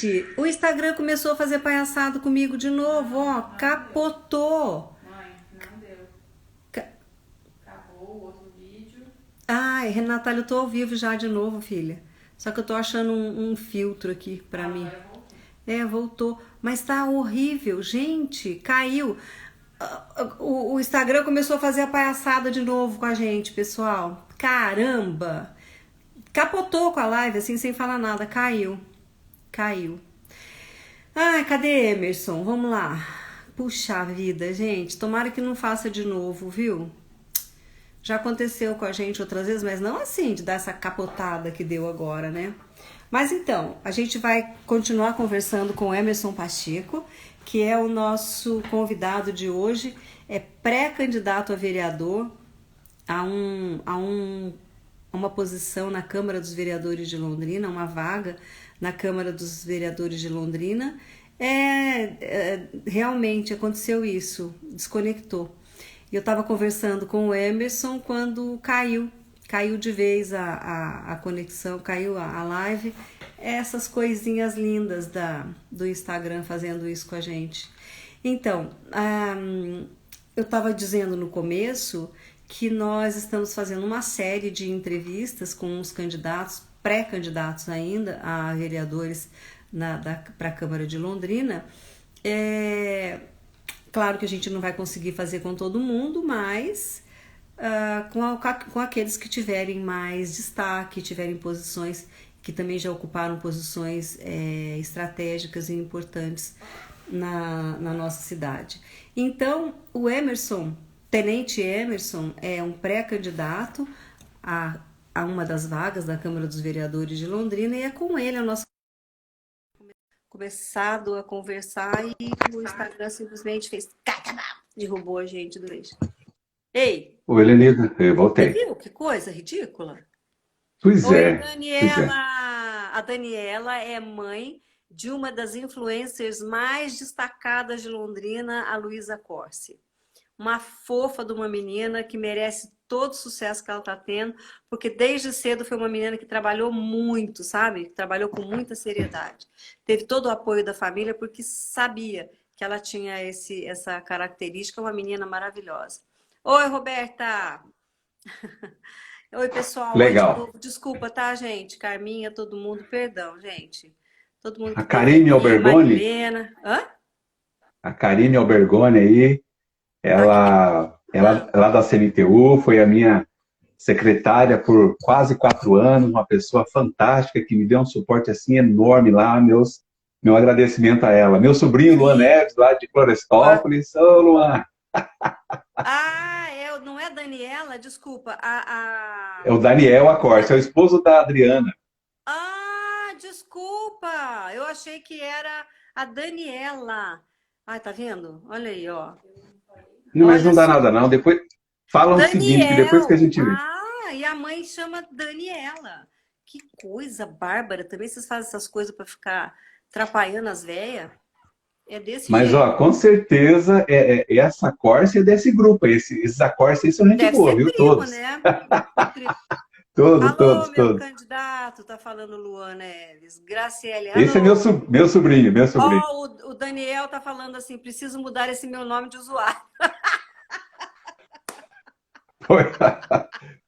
Gente, o Instagram começou a fazer palhaçada comigo de novo, ó. Capotou. Mãe, não deu. Ca- Acabou o outro vídeo. Ai, Renatália, eu tô ao vivo já de novo, filha. Só que eu tô achando um filtro aqui pra mim. Agora voltou. É, voltou. Mas tá horrível. Gente, caiu. O Instagram começou a fazer a palhaçada de novo com a gente, pessoal. Caramba! Capotou com a live, assim, sem falar nada. Caiu. Caiu. Ai, cadê Emerson? Vamos lá. Puxa vida, gente. Tomara que não faça de novo, viu? Já aconteceu com a gente outras vezes, mas não assim, de dar essa capotada que deu agora, né? Mas então, a gente vai continuar conversando com o Emerson Pacheco, que é o nosso convidado de hoje, é pré-candidato a vereador a uma posição na Câmara dos Vereadores de Londrina, uma vaga na Câmara dos Vereadores de Londrina. Realmente aconteceu isso, desconectou. Eu estava conversando com o Emerson quando caiu de vez a conexão, caiu a live. Essas coisinhas lindas do Instagram fazendo isso com a gente. Então, eu estava dizendo no começo que nós estamos fazendo uma série de entrevistas com os candidatos, pré-candidatos ainda, a vereadores para a Câmara de Londrina. Claro que a gente não vai conseguir fazer com todo mundo, mas com aqueles que tiverem mais destaque, tiverem posições, que também já ocuparam posições estratégicas e importantes na nossa cidade. Então, o Emerson, Tenente Emerson, é um pré-candidato a uma das vagas da Câmara dos Vereadores de Londrina, e é com ele a nossa começado a conversar e o Instagram simplesmente fez derrubou a gente do eixo. Ei, Oi, Helenita, eu você voltei. viu que coisa ridícula? Pois Oi, é, pois é. Daniela! A Daniela é mãe de uma das influencers mais destacadas de Londrina, a Luísa Corsi. Uma fofa de uma menina que merece todo o sucesso que ela está tendo, porque desde cedo foi uma menina que trabalhou muito, sabe? Trabalhou com muita seriedade. Teve todo o apoio da família, porque sabia que ela tinha essa característica, uma menina maravilhosa. Oi, Roberta! Oi, pessoal. Oi de Legal. novo. Desculpa, tá, gente? Carminha, todo mundo, perdão, gente. Todo mundo A que teve Karine aqui, Albergoni, Marilena. Hã? a Karine Albergoni aí, Tá aqui. ela da CNTU, foi a minha secretária por quase 4 anos, uma pessoa fantástica que me deu um suporte assim enorme lá, meu agradecimento a ela. Meu sobrinho Luan Sim. Neves, lá de Florestópolis. Ô, Luan, Não é Daniela? Desculpa. é o Daniel Acorce, é o esposo da Adriana. Desculpa. Eu achei que era a Daniela. Ai, tá vendo? Olha aí, ó. Não, mas Olha não dá só. nada não, depois fala o seguinte, que depois que a Daniel! gente vê. E a mãe chama Daniela. Que coisa bárbara. Também vocês fazem essas coisas para ficar atrapalhando as velhas? É desse Mas, jeito. ó, com certeza, essa Corsa é desse grupo. Esses Corsa aí são gente Deve boa, ser viu? primo, Todos. né? Deve ser primo. Todos, Alô, todos, meu todos. candidato, tá falando Luan Neves. Graciele, Esse é alô. meu sobrinho, meu sobrinho. O Daniel tá falando assim, preciso mudar esse meu nome de usuário. Foi.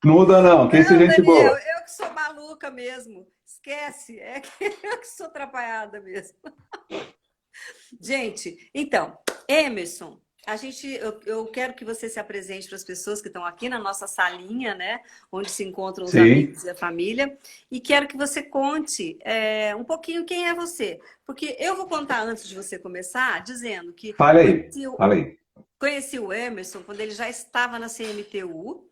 Não muda, não, que esse é Não, gente Daniel, boa. eu que sou maluca mesmo. Esquece, é que eu que sou atrapalhada mesmo. Gente, então, Emerson, eu quero que você se apresente para as pessoas que estão aqui na nossa salinha, né, onde se encontram os Sim, amigos e a família, e quero que você conte um pouquinho quem é você, porque eu vou contar antes de você começar, dizendo que fale aí, fale aí. conheci o Emerson quando ele já estava na CMTU.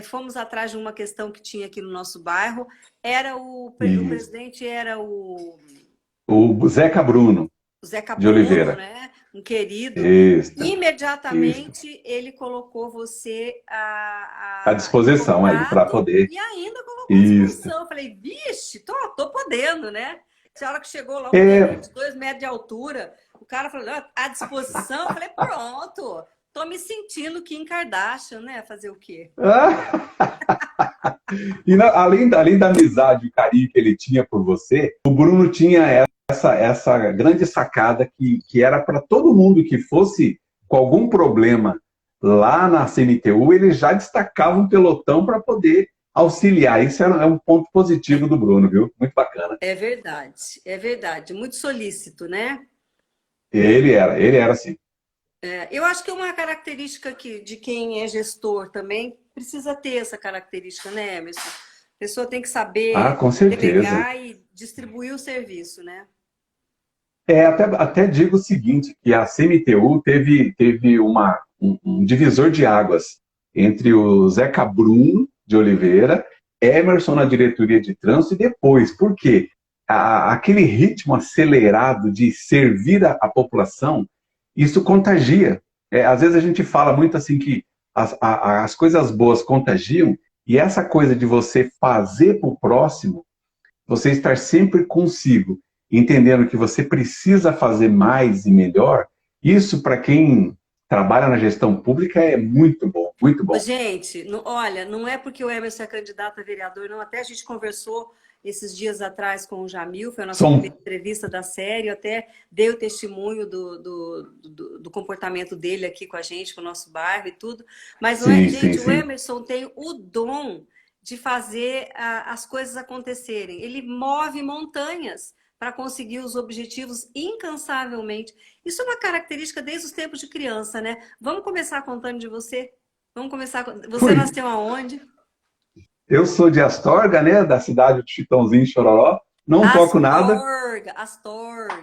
Fomos atrás de uma questão que tinha aqui no nosso bairro. O Isso. presidente era O Zeca Bruno, o Zeca de Bruno, Oliveira. né? Um querido. Isso, isso. Imediatamente ele colocou você À a disposição aí, para advogado poder. e ainda colocou à Isso. disposição. Eu falei, vixe, tô podendo, né? A hora que chegou lá, um É, tenente, 2 metros de altura, o cara falou, à disposição. Eu falei, pronto, tô me sentindo Kim Kardashian, né? Fazer o quê? além da amizade e carinho que ele tinha por você, o Bruno tinha essa grande sacada que era para todo mundo que fosse com algum problema lá na CMTU, ele já destacava um pelotão para poder auxiliar. Isso é um ponto positivo do Bruno, viu? Muito bacana. É verdade. Muito solícito, né? Ele era assim. Eu acho que é uma característica de quem é gestor também precisa ter essa característica, né, Emerson? A pessoa tem que saber Com certeza. delegar e distribuir o serviço, né? Até digo o seguinte, que a CMTU teve um divisor de águas entre o Zeca Bruno de Oliveira, Emerson na diretoria de trânsito e depois. Por quê? Aquele ritmo acelerado de servir a população, isso contagia. Às vezes a gente fala muito assim que as coisas boas contagiam, e essa coisa de você fazer para o próximo, você estar sempre consigo, entendendo que você precisa fazer mais e melhor, isso para quem trabalha na gestão pública é muito bom, muito bom. Gente, olha, não é porque o Emerson é candidato a vereador, não. Até a gente conversou esses dias atrás com o Jamil, foi a nossa primeira entrevista da série, eu até dei o testemunho do comportamento dele aqui com a gente, com o nosso bairro e tudo. Mas, gente, o Emerson tem o dom de fazer as coisas acontecerem. Ele move montanhas para conseguir os objetivos incansavelmente. Isso é uma característica desde os tempos de criança, né? Vamos começar contando de você? Você nasceu aonde? Eu sou de Astorga, né? Da cidade de Chitãozinho, Chororó. Não toco nada.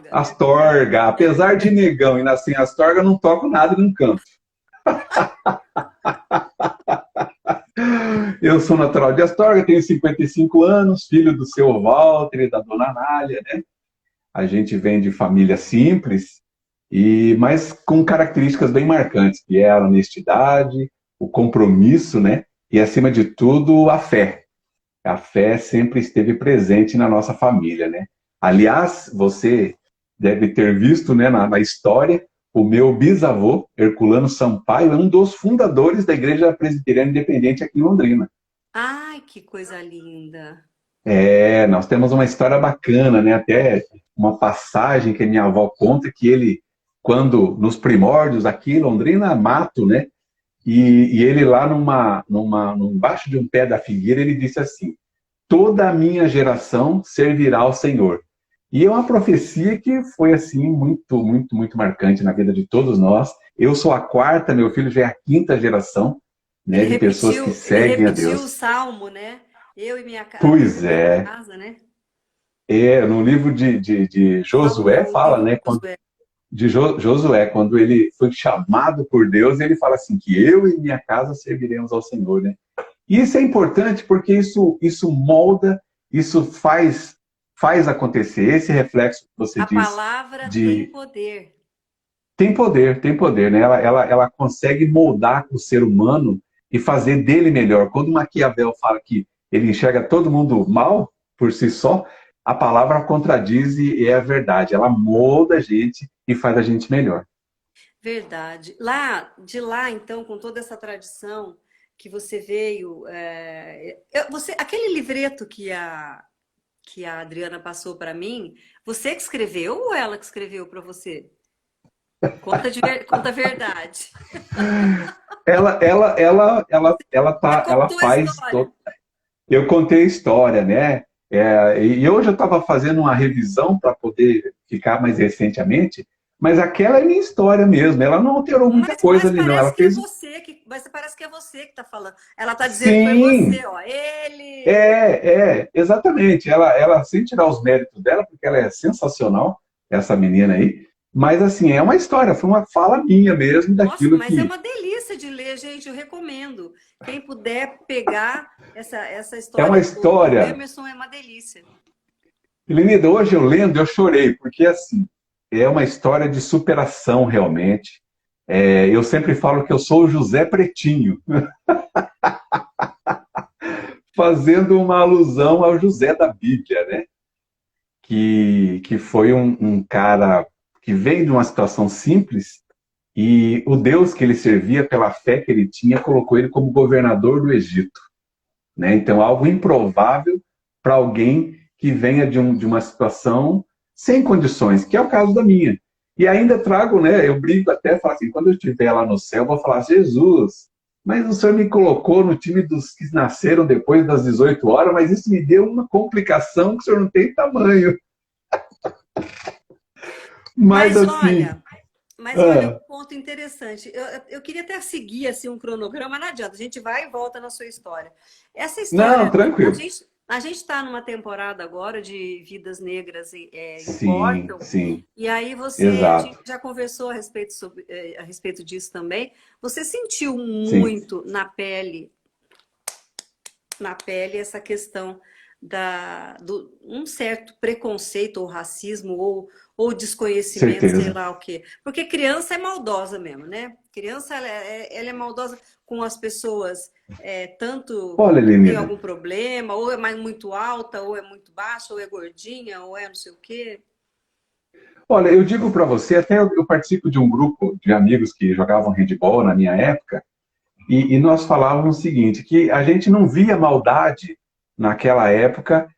Astorga. Apesar de negão e nascer em Astorga, não toco nada e não canto. Eu sou natural de Astorga, tenho 55 anos, filho do seu Walter e da dona Nália, né? A gente vem de família simples, mas com características bem marcantes, que é a honestidade, o compromisso, né? E, acima de tudo, a fé. A fé sempre esteve presente na nossa família, né? Aliás, você deve ter visto, né, na história, o meu bisavô, Herculano Sampaio, é um dos fundadores da Igreja Presbiteriana Independente aqui em Londrina. Ai, que coisa linda! Nós temos uma história bacana, né? Até uma passagem que a minha avó conta que ele, quando, nos primórdios aqui em Londrina, mato, né? E ele lá embaixo de um pé da figueira, ele disse assim: toda a minha geração servirá ao Senhor. E é uma profecia que foi assim muito, muito, muito marcante na vida de todos nós. Eu sou a quarta, meu filho já é a quinta geração, né, de pessoas que seguem a Deus. Ele repetiu o Salmo, né? Eu e minha casa. Pois é. Casa, né? No livro de Josué fala, né? Josué, quando ele foi chamado por Deus, ele fala assim, que eu e minha casa serviremos ao Senhor, né? E isso é importante porque isso molda, isso faz acontecer, esse reflexo que você diz. A palavra tem poder. Tem poder, né? Ela consegue moldar o ser humano e fazer dele melhor. Quando Maquiavel fala que ele enxerga todo mundo mal por si só, a palavra contradiz e é a verdade. Ela molda a gente e faz a gente melhor. Verdade. De lá, então, com toda essa tradição que você veio... aquele livreto que a Adriana passou para mim, você que escreveu ou ela que escreveu para você? Conta a verdade. Ela faz... Eu contei a história, né? E hoje eu estava fazendo uma revisão para poder ficar mais recentemente, mas aquela é minha história mesmo. Ela não alterou muita coisa ali, não. Ela fez... Mas parece que é você que está falando. Ela está dizendo que foi você, ó. Ele... Exatamente. Ela, sem tirar os méritos dela, porque ela é sensacional, essa menina aí. Mas, assim, é uma história, foi uma fala minha mesmo daquilo. Nossa, mas é uma delícia de ler, gente, eu recomendo. Quem puder pegar essa história. É uma história. O Emerson é uma delícia. Lenida, hoje eu lendo, eu chorei, porque, assim, é uma história de superação, realmente. Eu sempre falo que eu sou o José Pretinho. Fazendo uma alusão ao José da Bíblia, né? Que foi um cara que veio de uma situação simples e o Deus que ele servia, pela fé que ele tinha, colocou ele como governador do Egito, né? Então, algo improvável para alguém que venha de uma situação sem condições, que é o caso da minha. E ainda trago, né, eu brinco até, falo assim, quando eu estiver lá no céu, eu vou falar, Jesus, mas o Senhor me colocou no time dos que nasceram depois das 18 horas, mas isso me deu uma complicação que o Senhor não tem tamanho. Mas assim... Olha, um ponto interessante. Eu queria até seguir assim, um cronograma, não adianta, a gente vai e volta na sua história. Essa história, Não, tranquilo. a gente está numa temporada agora de vidas negras Sim, importam, sim, e aí a gente exato. já conversou a respeito disso também. Você sentiu Sim, muito na pele essa questão um certo preconceito ou racismo ou desconhecimento, sei certeza. lá o quê. Porque criança é maldosa mesmo, né? Criança, ela é maldosa com as pessoas, tanto Olha, que tem Lenida, algum problema, ou é mais muito alta, ou é muito baixa, ou é gordinha, ou é não sei o quê. olha, eu digo para você, até eu participo de um grupo de amigos que jogavam handball na minha época, e nós falávamos o seguinte, que a gente não via maldade naquela época,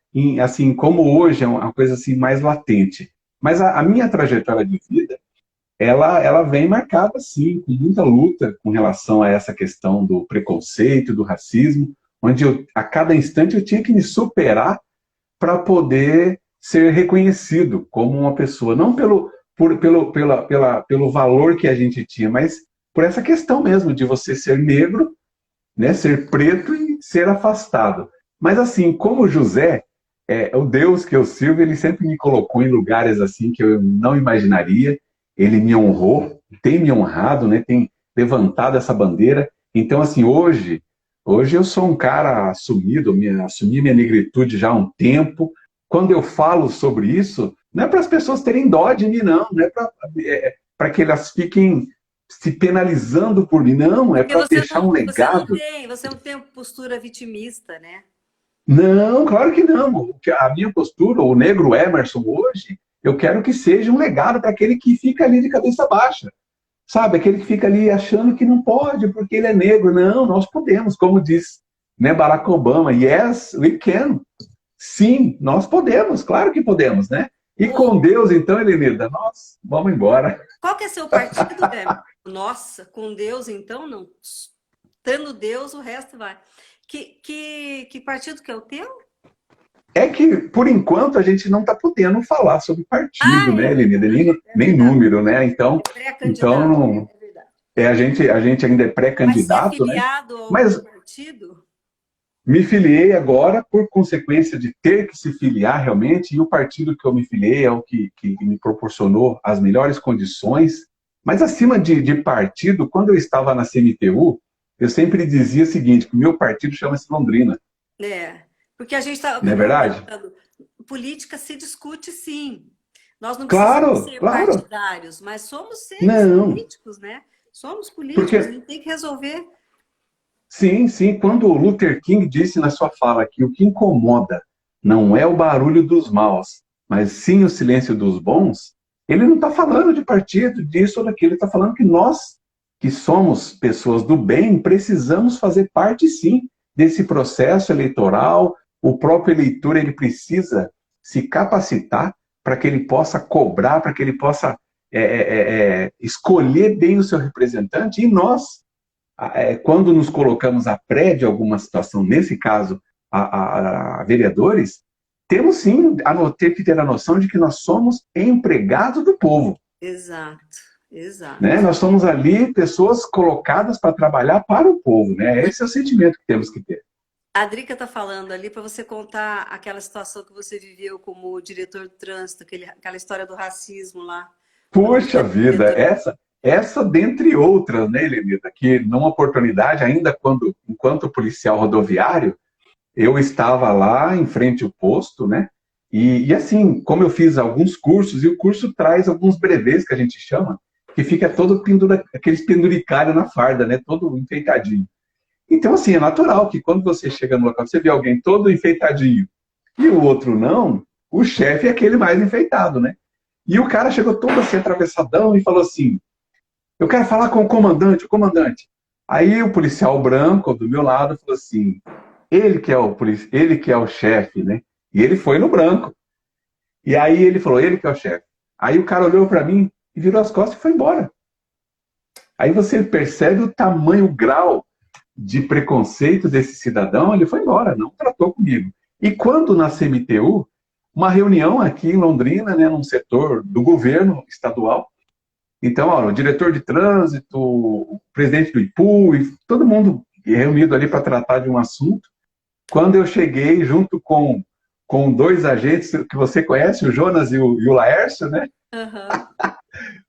assim, como hoje, é uma coisa assim mais latente. Mas a minha trajetória de vida, ela vem marcada, sim, com muita luta com relação a essa questão do preconceito, do racismo, onde a cada instante eu tinha que me superar para poder ser reconhecido como uma pessoa, não pelo valor que a gente tinha, mas por essa questão mesmo de você ser negro, né, ser preto e ser afastado. Mas assim, como José, o Deus que eu sirvo, ele sempre me colocou em lugares assim que eu não imaginaria. Ele me honrou, tem me honrado, né, tem levantado essa bandeira. Então, assim, hoje eu sou um cara assumido, assumi minha negritude já há um tempo. Quando eu falo sobre isso, não é para as pessoas terem dó de mim, não é para que elas fiquem se penalizando por mim, não, é Porque para deixar um legado. você não tem postura vitimista, né? Não, claro que não. A minha postura, o negro Emerson hoje, eu quero que seja um legado para aquele que fica ali de cabeça baixa. Sabe, aquele que fica ali achando que não pode porque ele é negro. Não, nós podemos, como diz, né, Barack Obama, yes, we can. Sim, nós podemos, claro que podemos, né? E com Deus, então, Elenida, nós vamos embora. Qual que é seu partido? Nossa, com Deus, então, não. Tendo Deus, o resto vai. Que partido que é o teu? É que, por enquanto, a gente não está podendo falar sobre partido, né, Elenida? Nem número, né? Então, Pré-candidato, não, é verdade. a gente ainda é Mas ser pré-candidato, né? filiado a algum Mas partido? me filiei agora por consequência de ter que se filiar realmente, e o partido que eu me filiei é o que me proporcionou as melhores condições. Mas acima de partido, quando eu estava na CMTU, eu sempre dizia o seguinte, que o meu partido chama-se Londrina. Porque a gente está Não é verdade? comentando, política se discute sim. Nós não precisamos Claro, ser claro. partidários, mas somos seres Não, políticos, né? Somos políticos, a porque gente tem que resolver. sim, sim, quando o Luther King disse na sua fala que o que incomoda não é o barulho dos maus, mas sim o silêncio dos bons, ele não está falando de partido, disso ou daquilo, ele está falando que nós, que somos pessoas do bem, precisamos fazer parte, sim, desse processo eleitoral. O próprio eleitor, ele precisa se capacitar para que ele possa cobrar, para que ele possa escolher bem o seu representante, e nós, quando nos colocamos à pré de alguma situação, nesse caso, a vereadores, temos sim ter que ter a noção de que nós somos empregados do povo. Exato, exato. Né? Nós somos ali pessoas colocadas para trabalhar para o povo. Né? Esse é o sentimento que temos que ter. A Drica está falando ali para você contar aquela situação que você viveu como diretor do trânsito, aquela história do racismo lá. Puxa vida, essa dentre outras, né, Helenita, que numa oportunidade, ainda enquanto policial rodoviário, eu estava lá em frente ao posto, né, e assim, como eu fiz alguns cursos, e o curso traz alguns brevês, que a gente chama, que fica todo aqueles penduricários na farda, né, todo enfeitadinho. Então, assim, é natural que quando você chega no local, você vê alguém todo enfeitadinho, e o outro não, o chefe é aquele mais enfeitado, né? E o cara chegou todo assim, atravessadão, e falou assim, eu quero falar com o comandante, o comandante. Aí o policial branco do meu lado falou assim, ele que é o chefe, né? E ele foi no branco. E aí ele falou, ele que é o chefe. Aí o cara olhou para mim e virou as costas e foi embora. Aí você percebe o tamanho, o grau de preconceito desse cidadão, ele foi embora, não tratou comigo. E quando na CMTU, uma reunião aqui em Londrina, né, num setor do governo estadual, então, ó, o diretor de trânsito, o presidente do IPU, e todo mundo reunido ali para tratar de um assunto. Quando eu cheguei junto com dois agentes que você conhece, o Jonas e o Laércio, né? Aham.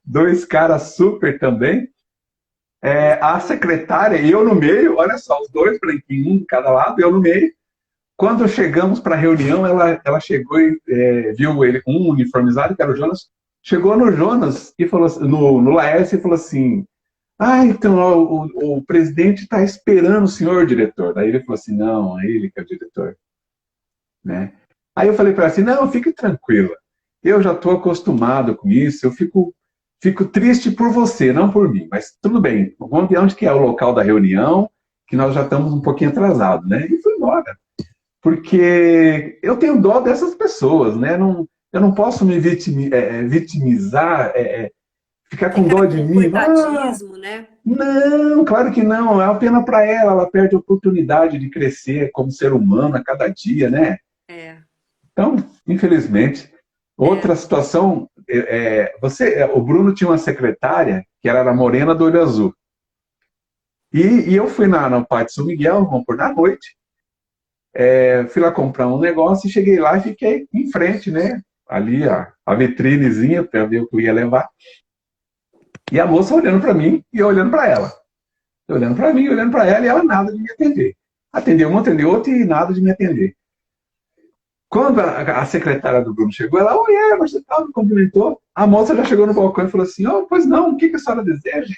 Dois caras super também. A secretária e eu no meio, olha só, os dois branquinhos, um de cada lado, eu no meio. Quando chegamos para a reunião, ela chegou e viu ele com um uniformizado, que era o Jonas, chegou no Jonas e falou assim, no Laércio e falou assim, então ó, o presidente está esperando o senhor, diretor. Daí ele falou assim, não, é ele que é o diretor. Né? Aí eu falei para ela assim, não, fique tranquila, eu já estou acostumado com isso, eu fico triste por você, não por mim, mas tudo bem, vamos ver onde que é o local da reunião, que nós já estamos um pouquinho atrasados, né? E fui embora, porque eu tenho dó dessas pessoas, né? Não, eu não posso me vitimizar, ficar com Ficar dó de com mim. coitadismo, né? Não, claro que não, é uma pena para ela perde a oportunidade de crescer como ser humano a cada dia, né? É, Então, infelizmente, é. outra situação, o Bruno tinha uma secretária que era morena do olho azul. E eu fui no Pátio São Miguel, vamos por na noite, fui lá comprar um negócio e cheguei lá e fiquei em frente, né? Ali a vitrinezinha para ver o que eu ia levar. E a moça olhando para mim e eu olhando para ela. Eu olhando para mim, olhando para ela e ela nada de me atender. Atendeu um, atendeu outro e nada de me atender. Quando a secretária do Bruno chegou, ela, oi, você tal, me cumprimentou. A moça já chegou no balcão e falou assim, pois não, o que a senhora deseja?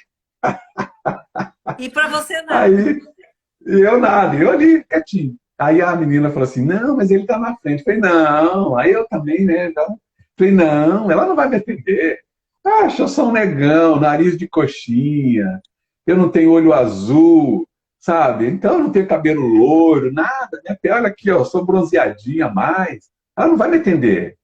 E para você nada. Aí, eu nada, eu ali quietinho. Aí a menina falou assim, não, mas ele tá na frente. Eu falei, não, aí eu também, né? Então, falei, não, ela não vai me atender. Eu sou um negão, nariz de coxinha, eu não tenho olho azul, sabe? Então eu não tenho cabelo loiro, nada. Minha pele, olha aqui, ó, eu sou bronzeadinha a mais. Ela não vai me atender.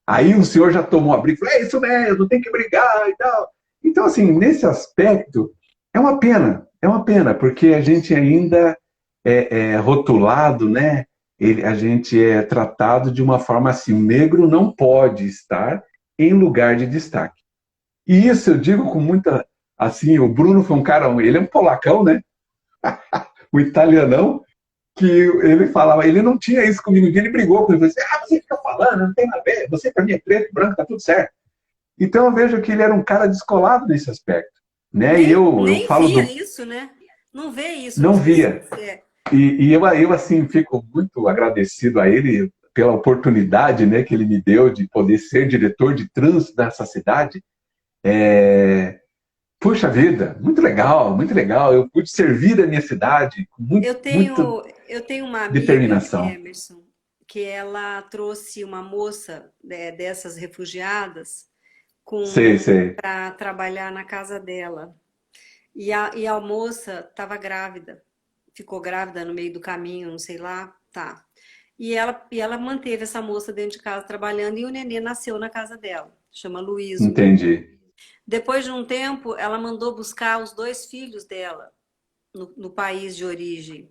Aí o senhor já tomou a briga, falou, é isso mesmo, tem que brigar e tal. Então, assim, nesse aspecto, é uma pena, porque a gente ainda é rotulado, né? A gente é tratado de uma forma assim, o negro não pode estar em lugar de destaque. E isso eu digo com muita, assim, o Bruno foi um cara, ele é um polacão, né? O italianão, que ele falava, ele não tinha isso comigo, ele brigou comigo, ele disse, você fica falando, não tem nada a ver, você para mim é preto, branco, tá tudo certo. Então eu vejo que ele era um cara descolado nesse aspecto, né? E eu Nem falo via do... isso, né? Não vê isso Não nas via. pessoas. É. E eu, assim, fico muito agradecido a ele pela oportunidade, né, que ele me deu de poder ser diretor de trânsito dessa cidade. Puxa vida, muito legal, muito legal. Eu pude servir a minha cidade com muita Eu tenho uma amiga, determinação. Emerson, que ela trouxe uma moça dessas refugiadas Sei, sei. para trabalhar na casa dela. E a moça estava grávida, ficou grávida no meio do caminho, não sei lá, tá. E ela manteve essa moça dentro de casa trabalhando e o nenê nasceu na casa dela, chama Luiz o nenê. Entendi. Depois de um tempo, ela mandou buscar os dois filhos dela no país de origem.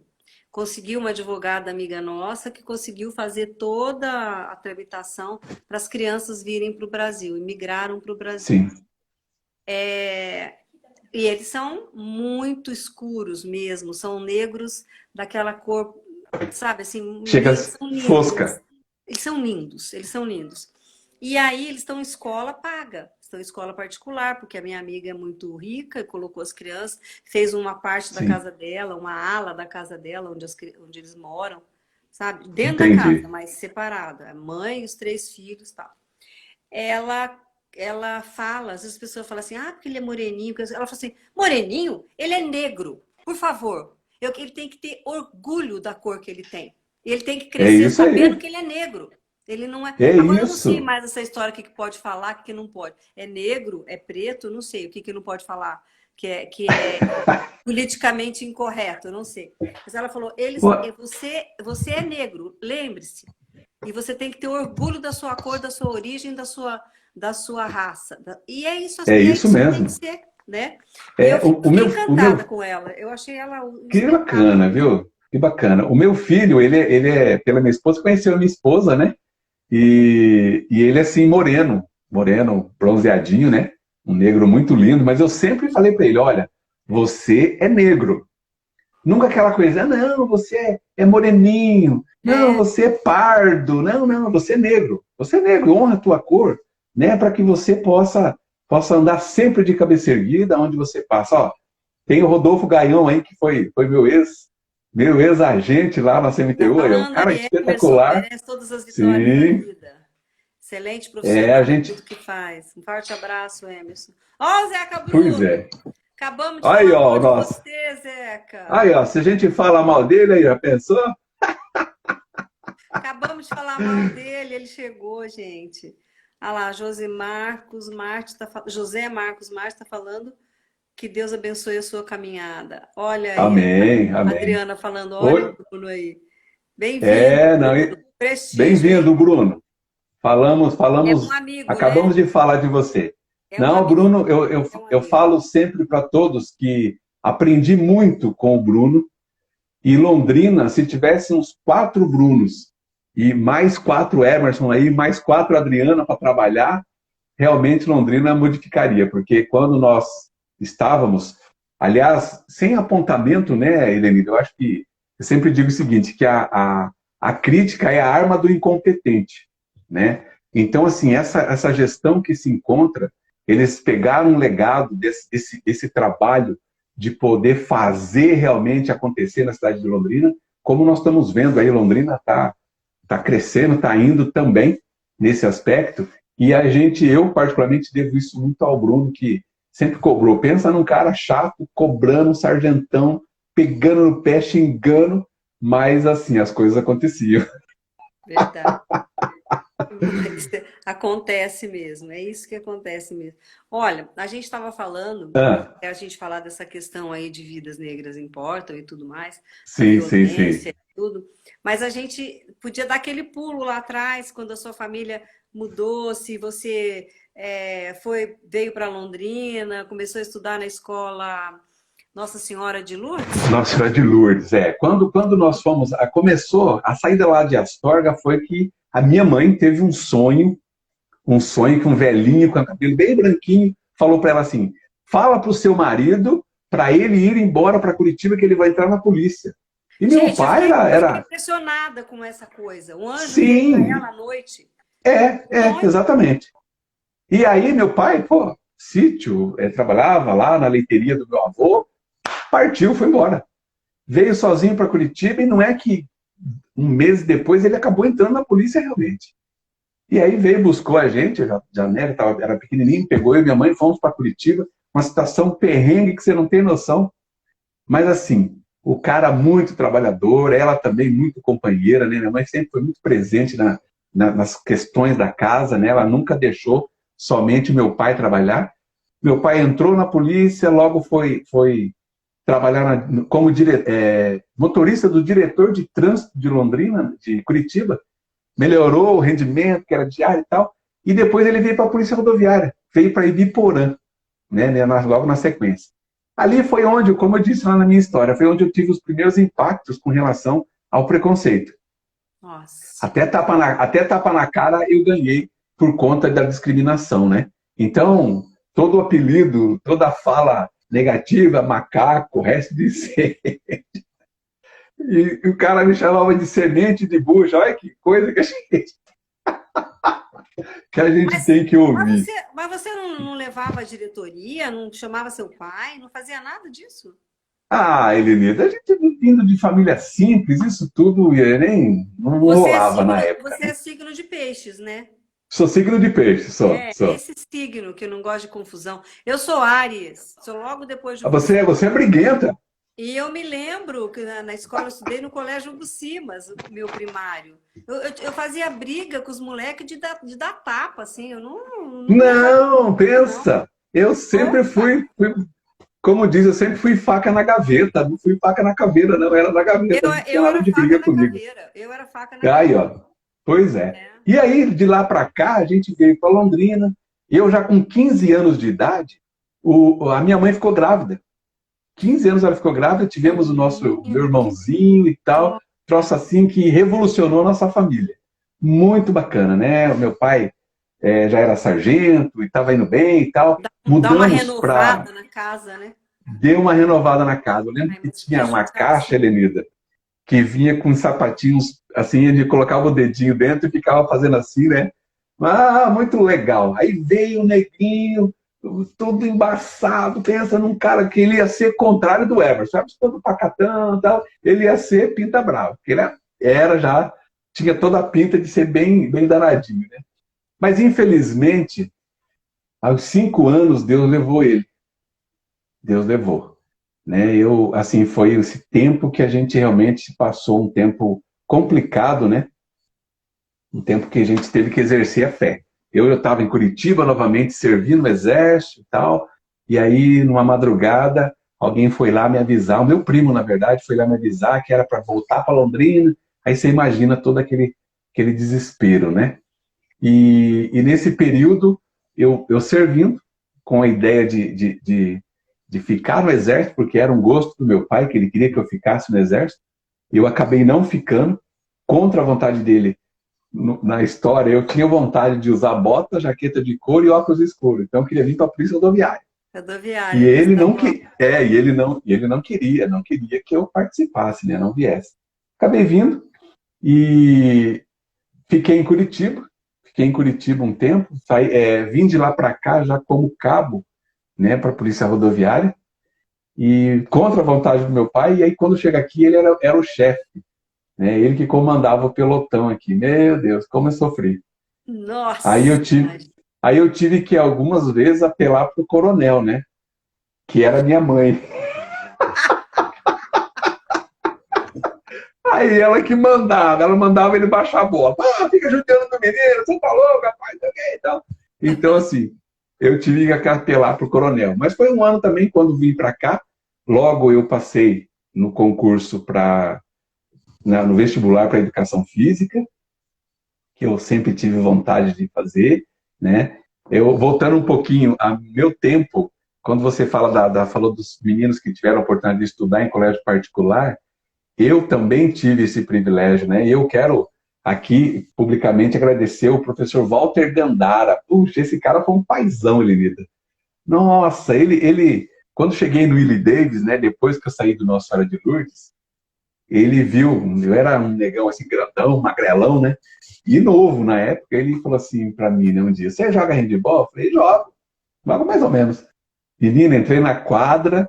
Conseguiu uma advogada amiga nossa que conseguiu fazer toda a tramitação para as crianças virem para o Brasil, imigraram para o Brasil. Sim. E eles são muito escuros mesmo, são negros daquela cor, sabe, assim, Chega eles são lindos, fosca. eles são lindos, eles são lindos. E aí eles estão em escola paga, estão em escola particular, porque a minha amiga é muito rica e colocou as crianças, fez uma parte da Sim. casa dela, uma ala da casa dela, onde eles moram, sabe? Dentro da casa, Entendi. mas separado. A mãe e os três filhos e tal. Ela fala, às vezes as pessoas falam assim, porque ele é moreninho. Ela fala assim, moreninho? Ele é negro, por favor. Ele tem que ter orgulho da cor que ele tem. Ele tem que É crescer isso sabendo aí. que ele é negro. Ele não é. É Agora eu não sei isso. mais essa história, o que pode falar, o que não pode. É negro, é preto, não sei. O que não pode falar, que é politicamente incorreto, eu não sei. Mas ela falou, você é negro, lembre-se. E você tem que ter orgulho da sua cor, da sua origem, da sua raça. E é isso, É é isso isso que tem mesmo. que ser, né? E É, eu fiquei o encantada meu, com ela. Eu achei ela um que espetáculo. bacana, viu? Que bacana. O meu filho, ele é, pela minha esposa, conheceu a minha esposa, né? E ele é assim, moreno, bronzeadinho, né? Um negro muito lindo, mas eu sempre falei para ele, olha, você é negro. Nunca aquela coisa, não, você é moreninho, não, É, você é pardo, não, você é negro. Você é negro, honra a tua cor, né? Para que você possa andar sempre de cabeça erguida onde você passa. Ó, tem o Rodolfo Gaião aí, que foi meu ex-agente lá na tá CMTU, é um falando cara aí, Emerson, espetacular. merece todas as vitórias da Sim, vida. Excelente a profissional em gente. tudo que faz. Um forte abraço, Emerson. Ó, Zeca Pois Bruno! é. Acabamos de Aí, falar ó, mal de nossa. você, Zeca. Aí, ó, se a gente fala mal dele, aí, já pensou? Acabamos de falar mal dele, ele chegou, gente. Ah lá, José Marcos Marte está falando que Deus abençoe a sua caminhada. Olha aí, Amém, a amém. Adriana falando, olha Oi? o Bruno aí. Bem-vindo, É, não, Bruno. Prestígio, hein? bem-vindo, Bruno. É um Falamos, amigo, né? acabamos de falar de você. É um Não, amigo, Bruno, é um eu amigo. falo sempre para todos que aprendi muito com o Bruno. E Londrina, se tivesse uns 4 Brunos e mais 4 Emerson aí, mais 4 Adriana para trabalhar, realmente Londrina modificaria, porque quando nós estávamos, aliás, sem apontamento, né, Helene? Eu acho que eu sempre digo o seguinte, que a crítica é a arma do incompetente, né? Então, assim, essa gestão que se encontra, eles pegaram um legado desse trabalho de poder fazer realmente acontecer na cidade de Londrina, como nós estamos vendo aí, Londrina está crescendo, está indo também nesse aspecto, e eu particularmente devo isso muito ao Bruno, que sempre cobrou. Pensa num cara chato, cobrando um sargentão, pegando no pé, xingando, mas assim, as coisas aconteciam. Verdade. Mas acontece mesmo, é isso que acontece mesmo. Olha, a gente estava falando, Ah, a gente falar dessa questão aí de vidas negras importam e tudo mais, a sim, sim, sim. violência e tudo, mas a gente podia dar aquele pulo lá atrás, quando a sua família mudou, se você veio para Londrina, começou a estudar na escola Nossa Senhora de Lourdes? Nossa Senhora de Lourdes, é. Quando nós fomos, começou, a saída lá de Astorga foi que a minha mãe teve um sonho que um velhinho com o cabelo bem branquinho falou para ela assim: fala para o seu marido para ele ir embora para Curitiba que ele vai entrar na polícia. E meu Gente, pai eu fiquei era impressionada com essa coisa. O anjo veio para ela sim, à noite. Sonho. exatamente. E aí meu pai, pô, sítio, trabalhava lá na leiteria do meu avô, partiu, foi embora. Veio sozinho para Curitiba e não é que um mês depois ele acabou entrando na polícia realmente. E aí veio, buscou a gente, né, era pequenininho, pegou eu e minha mãe, fomos para Curitiba, uma situação perrengue que você não tem noção. Mas assim, o cara muito trabalhador, ela também muito companheira, né? Minha mãe sempre foi muito presente nas questões da casa, né? Ela nunca deixou somente meu pai trabalhar. Meu pai entrou na polícia, logo foi trabalhar como motorista do diretor de trânsito de Londrina, de Curitiba, melhorou o rendimento, que era diário e tal, e depois ele veio para a Polícia Rodoviária, veio para Ibiporã, né, logo na sequência. Ali foi onde, como eu disse lá na minha história, foi onde eu tive os primeiros impactos com relação ao preconceito. Nossa. Até tapa na cara eu ganhei por conta da discriminação, né? Então, todo o apelido, toda a fala negativa, macaco, resto de ser. E o cara me chamava de semente de bucha. Olha que coisa que a gente Mas, tem que ouvir. mas você não levava a diretoria, não chamava seu pai, não fazia nada disso? Ah, Helenida, a gente vindo de família simples, isso tudo nem não rolava na época, Você né? é signo de peixes, né? Sou signo de peixe, sou, É, sou. esse signo que eu não gosto de confusão. Eu sou Áries, sou logo depois de Ah, você é briguenta. E eu me lembro que na escola eu estudei no Colégio Hugo Simas, o meu primário. Eu fazia briga com os moleques de dar tapa, assim, eu não me levava Não, a não. pensa. Eu sempre Nunca. como diz, eu sempre fui faca na gaveta. Não fui faca na caveira, não, era na gaveta. Não tinha Eu nada era de faca briga na comigo. caveira. Eu era faca na Aí, caveira. ó. Pois é. É. E aí, de lá para cá, a gente veio para Londrina. Eu já com 15 anos de idade, a minha mãe ficou grávida. 15 anos ela ficou grávida, tivemos meu irmãozinho e tal. Troço assim que revolucionou a nossa família. Muito bacana, né? O meu pai já era sargento e estava indo bem e tal. Dá uma Mudamos para... renovada na casa, né? Deu uma renovada na casa. Eu lembro Ai, que mas que tinha uma caixa, judiação. Helenida, que vinha com sapatinhos, assim, ele colocava o dedinho dentro e ficava fazendo assim, né? Ah, muito legal. Aí veio o neguinho, todo embaçado, pensa num cara que ele ia ser contrário do Everson, sabe? Todo pacatão e tal. Ele ia ser pinta brava, porque ele era já, tinha toda a pinta de ser bem, bem danadinho, né? Mas, infelizmente, aos 5 anos, Deus levou ele. Deus levou. Né? Assim, foi esse tempo que a gente realmente passou um tempo complicado, né? Um tempo que a gente teve que exercer a fé. Eu estava em Curitiba novamente, servindo no exército e tal, e aí, numa madrugada, alguém foi lá me avisar, o meu primo, na verdade, foi lá me avisar que era para voltar para Londrina, aí você imagina todo aquele desespero, né? E nesse período, eu servindo, com a ideia de ficar no exército, porque era um gosto do meu pai, que ele queria que eu ficasse no exército. Eu acabei não ficando, contra a vontade dele. Na história, eu tinha vontade de usar bota, jaqueta de couro e óculos escuros. Então, eu queria vir para a Polícia Rodoviária. E Rodoviária, ele não estadual. não queria que eu participasse, né? Não viesse. Acabei vindo e fiquei em Curitiba. Fiquei em Curitiba um tempo. Vim de lá para cá já como cabo, né, para a Polícia Rodoviária, e contra a vontade do meu pai, e aí quando chega aqui ele era o chefe, né, ele que comandava o pelotão aqui. Meu Deus, como eu sofri. Aí Nossa, eu tive, aí eu tive que algumas vezes apelar para o coronel, né, que era minha mãe. Aí ela mandava ele baixar a bola. Ah, fica judiando do menino, você tá louco, rapaz, então. Então, assim, eu tive que apelar para o coronel. Mas foi um ano também, quando vim para cá, logo eu passei no concurso no vestibular para educação física, que eu sempre tive vontade de fazer, né? Voltando um pouquinho a meu tempo, quando você falou dos meninos que tiveram a oportunidade de estudar em colégio particular, eu também tive esse privilégio, né? E eu quero aqui publicamente agradecer o professor Walter Gandara. Puxa, esse cara foi um paizão, Elenida. Nossa, quando cheguei no Willie Davis, né? Depois que eu saí do Nossa Senhora de Lourdes, ele viu, eu era um negão assim, grandão, magrelão, né? E novo na época, ele falou assim para mim, né, um dia: você joga handebol? Eu falei: jogo mais ou menos. Menina, entrei na quadra,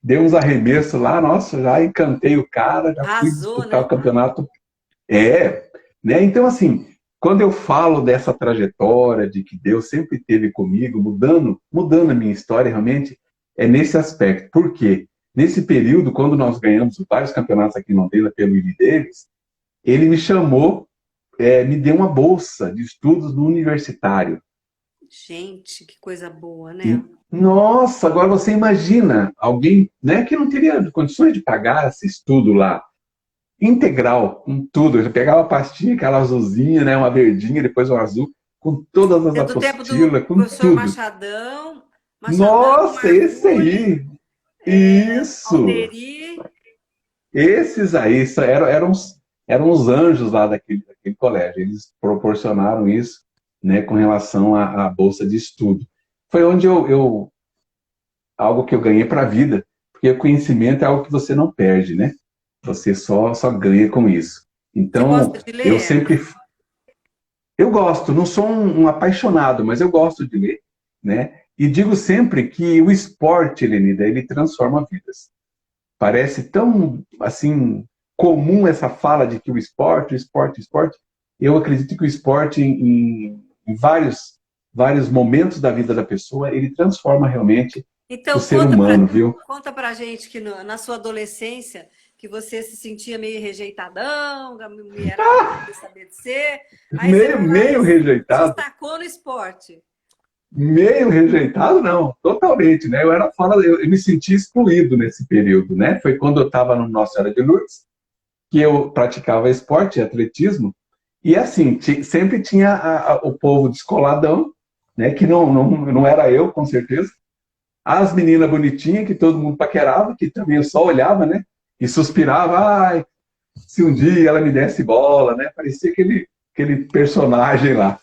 dei uns arremessos lá, nossa, já encantei o cara, já fui arrasou, disputar o né? campeonato. Né? Então, assim, quando eu falo dessa trajetória, de que Deus sempre esteve comigo, mudando a minha história, realmente, é nesse aspecto. Por quê? Nesse período, quando nós ganhamos vários campeonatos aqui em Londrina pelo Willie Davis, ele me chamou, me deu uma bolsa de estudos no universitário. Gente, que coisa boa, né? Nossa, agora você imagina alguém, né, que não teria condições de pagar esse estudo lá, integral, com tudo. Eu pegava a pastinha, aquela azulzinha, né, uma verdinha, depois uma azul, com todas as É do tempo do apostilas, com professor tudo. Machadão, Nossa, esse Marconi, aí, isso, Alderi. esses aí eram os anjos lá daquele colégio. Eles proporcionaram isso, né, com relação à bolsa de estudo. Foi onde algo que eu ganhei para a vida, porque o conhecimento é algo que você não perde, né? Você só ganha com isso. Você Então, gosta de eu ler, sempre... Emerson? Eu gosto, não sou um apaixonado, mas eu gosto de ler, né? E digo sempre que o esporte, Lenida, ele transforma vidas. Parece tão, assim, comum essa fala de que o esporte, esporte. Eu acredito que o esporte, em vários momentos da vida da pessoa, ele transforma realmente o Então, ser humano, viu? conta pra gente que na sua adolescência que você se sentia meio rejeitadão, a mulherada não queria saber de você. Aí você foi lá Meio e se rejeitado. destacou no esporte. Meio rejeitado, não, totalmente, né? Eu me senti excluído nesse período, né? Foi quando eu estava no Nossa Senhora de Lourdes, que eu praticava esporte, atletismo, E assim, sempre tinha o povo descoladão, né, que não era eu, com certeza. As meninas bonitinhas, que todo mundo paquerava, que também eu só olhava, né, e suspirava, ai, se um dia ela me desse bola, né, parecia aquele personagem lá.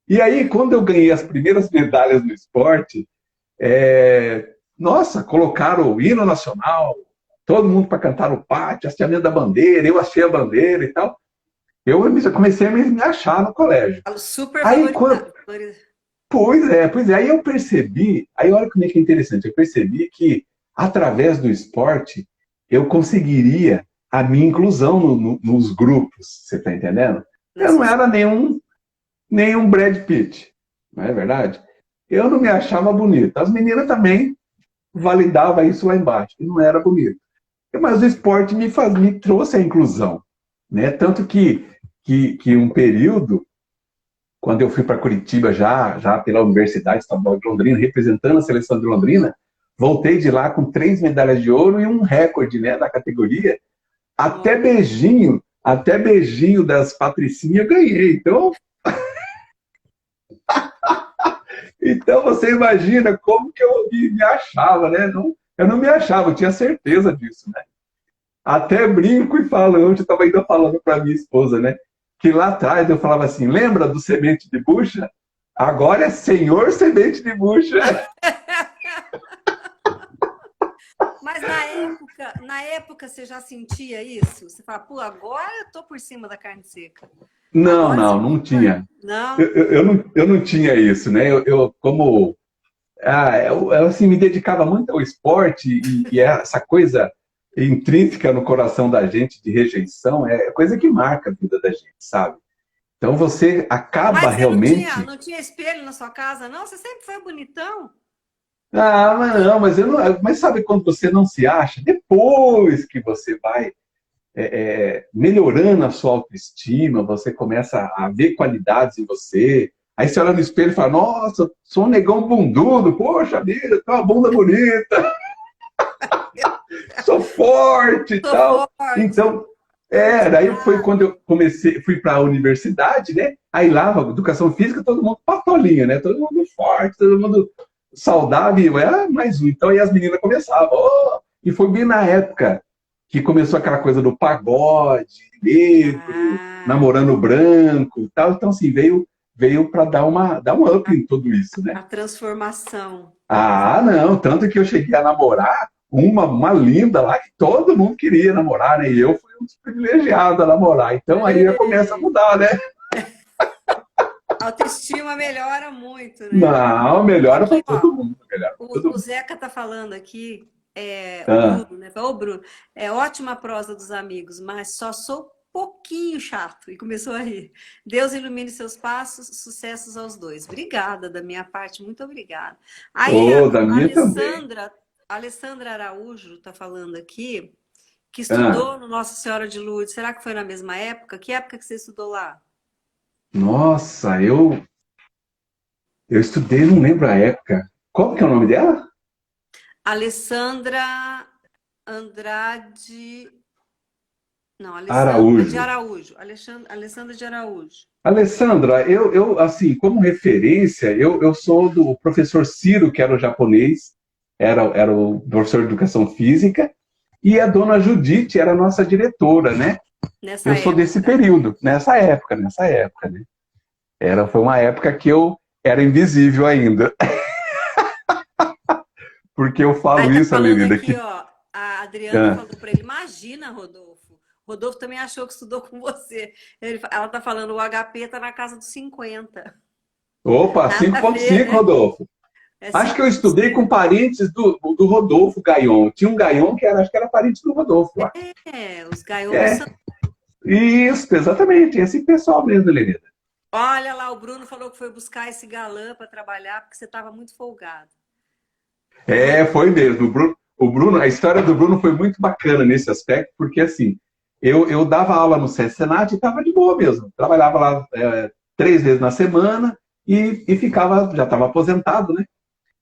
E aí, quando eu ganhei as primeiras medalhas no esporte, nossa, colocaram o hino nacional, todo mundo para cantar no pátio, hasteamento da bandeira, eu achei a bandeira e tal. Eu comecei a me achar no colégio. Super Aí, quando, valorizado. pois é, aí eu percebi, aí olha como é que é interessante, eu percebi que através do esporte eu conseguiria a minha inclusão nos grupos, você está entendendo? Eu não era nenhum Brad Pitt, não é verdade? Eu não me achava bonito. As meninas também validavam isso lá embaixo, que não era bonito. Mas o esporte me trouxe a inclusão, né? Tanto que um período, quando eu fui para Curitiba já pela Universidade Estadual de Londrina, representando a seleção de Londrina, voltei de lá com 3 medalhas de ouro e um recorde, né, da categoria. Até beijinho das patricinhas eu ganhei. Então você imagina como que eu me achava, né? Não, eu não me achava, eu tinha certeza disso, né? Até brinco e falo, eu estava ainda falando para minha esposa, né? Que lá atrás eu falava assim, lembra do semente de bucha? Agora é senhor semente de bucha. Mas na época você já sentia isso? Você fala, pô, agora eu tô por cima da carne seca. Não tinha. Não? Eu não tinha isso, né? Eu assim, me dedicava muito ao esporte e essa coisa intrínseca no coração da gente de rejeição é coisa que marca a vida da gente, sabe? Então você acaba Mas você realmente... não tinha espelho na sua casa, não? Você sempre foi bonitão? Mas não, mas eu não. Mas sabe quando você não se acha? Depois que você vai melhorando a sua autoestima, você começa a ver qualidades em você. Aí você olha no espelho e fala, nossa, sou um negão bundudo, poxa vida, tem uma bunda bonita, sou forte e tal. Forte. Então, daí foi quando eu fui para a universidade, né? Aí lá, educação física, todo mundo patolinha, né? Todo mundo forte, todo mundo saudável, mais um. Então aí as meninas começavam, e foi bem na época que começou aquela coisa do pagode, negro, namorando branco e tal. Então, assim, veio para dar um up em tudo isso, né? A transformação. Não, tanto que eu cheguei a namorar uma linda lá que todo mundo queria namorar, né? E eu fui um dos privilegiados a namorar. Então aí já começa a mudar, né? A autoestima melhora muito, né? Não, melhora para todo mundo. O Zeca tá falando aqui, o Bruno, né? Ô, Bruno, é ótima a prosa dos amigos, mas só sou pouquinho chato. E começou a rir. Deus ilumine seus passos, sucessos aos dois. Obrigada, da minha parte, muito obrigada. Aí da minha a Alessandra Araújo tá falando aqui que estudou no Nossa Senhora de Lourdes. Será que foi na mesma época? Que época que você estudou lá? Nossa, eu estudei, não lembro a época. Qual que é o nome dela? Alessandra Andrade... Não, Araújo. de Araújo. Alessandra de Araújo. Alessandra, eu assim, como referência, eu sou do professor Ciro, que era o japonês, era o professor de educação física, e a dona Judite era a nossa diretora, né? Eu sou desse período, nessa época, né? Foi uma época que eu era invisível ainda. Porque eu falo isso, Alenida. Aqui, ó, a Adriana falou para ele, imagina, Rodolfo. Rodolfo também achou que estudou com você. Ela tá falando, o HP tá na casa dos 50. Opa, 5.5, Rodolfo. Acho que eu estudei com parentes do Rodolfo Gaion. Tinha um Gaion que acho que era parente do Rodolfo. Os Gaion são... Isso, exatamente. Esse pessoal mesmo, Alenida. Olha lá, o Bruno falou que foi buscar esse galã para trabalhar porque você estava muito folgado. Foi mesmo. O Bruno, a história do Bruno foi muito bacana nesse aspecto, porque assim, eu dava aula no SESC Senat e estava de boa mesmo. Trabalhava lá 3 vezes na semana e já estava aposentado, né?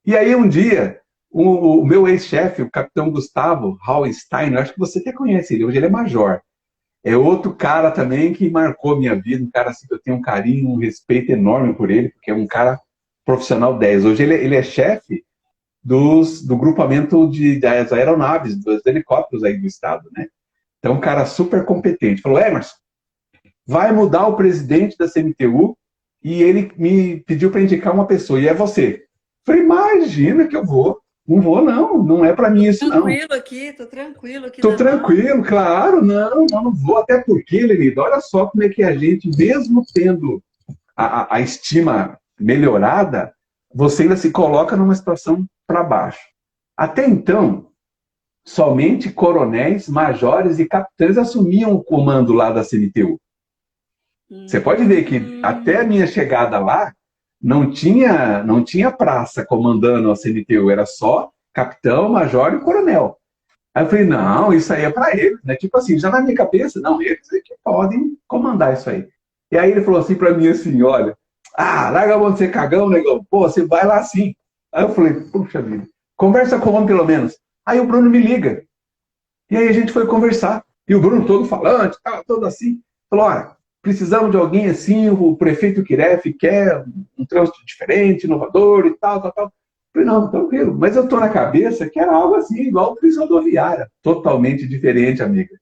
E aí um dia, o meu ex-chefe, o capitão Gustavo Hauenstein, eu acho que você até conhece ele, hoje ele é major. É outro cara também que marcou a minha vida, um cara assim que eu tenho um carinho, um respeito enorme por ele, porque é um cara profissional 10. Hoje ele é chefe do grupamento das aeronaves, dos helicópteros aí do estado, né? Então, um cara super competente. Falou, Emerson, vai mudar o presidente da CMTU e ele me pediu para indicar uma pessoa, e é você. Falei, imagina que eu vou. Não vou, não. Não é para mim isso, não. Tô tranquilo aqui Tô na mão. tranquilo, claro, não vou. Até porque, Lenida, olha só como é que a gente, mesmo tendo a estima melhorada, você ainda se coloca numa situação para baixo. Até então, somente coronéis, majores e capitães assumiam o comando lá da CMTU. Você pode ver que até a minha chegada lá, não tinha praça comandando a CMTU, era só capitão, major e coronel. Aí eu falei, não, isso aí é para eles, né? Tipo assim, já na minha cabeça, não, eles é que podem comandar isso aí. E aí ele falou assim para mim assim, olha, larga a mão de ser cagão, negão, pô, você vai lá sim. Aí eu falei, puxa vida, conversa com o homem pelo menos. Aí o Bruno me liga. E aí a gente foi conversar. E o Bruno todo falante, todo assim, falou, olha, precisamos de alguém assim, o prefeito Kiref quer um trânsito diferente, inovador e tal, tal, tal. Falei, não, tranquilo. Mas eu tô na cabeça que era algo assim, igual polícia rodoviária. Totalmente diferente, amiga.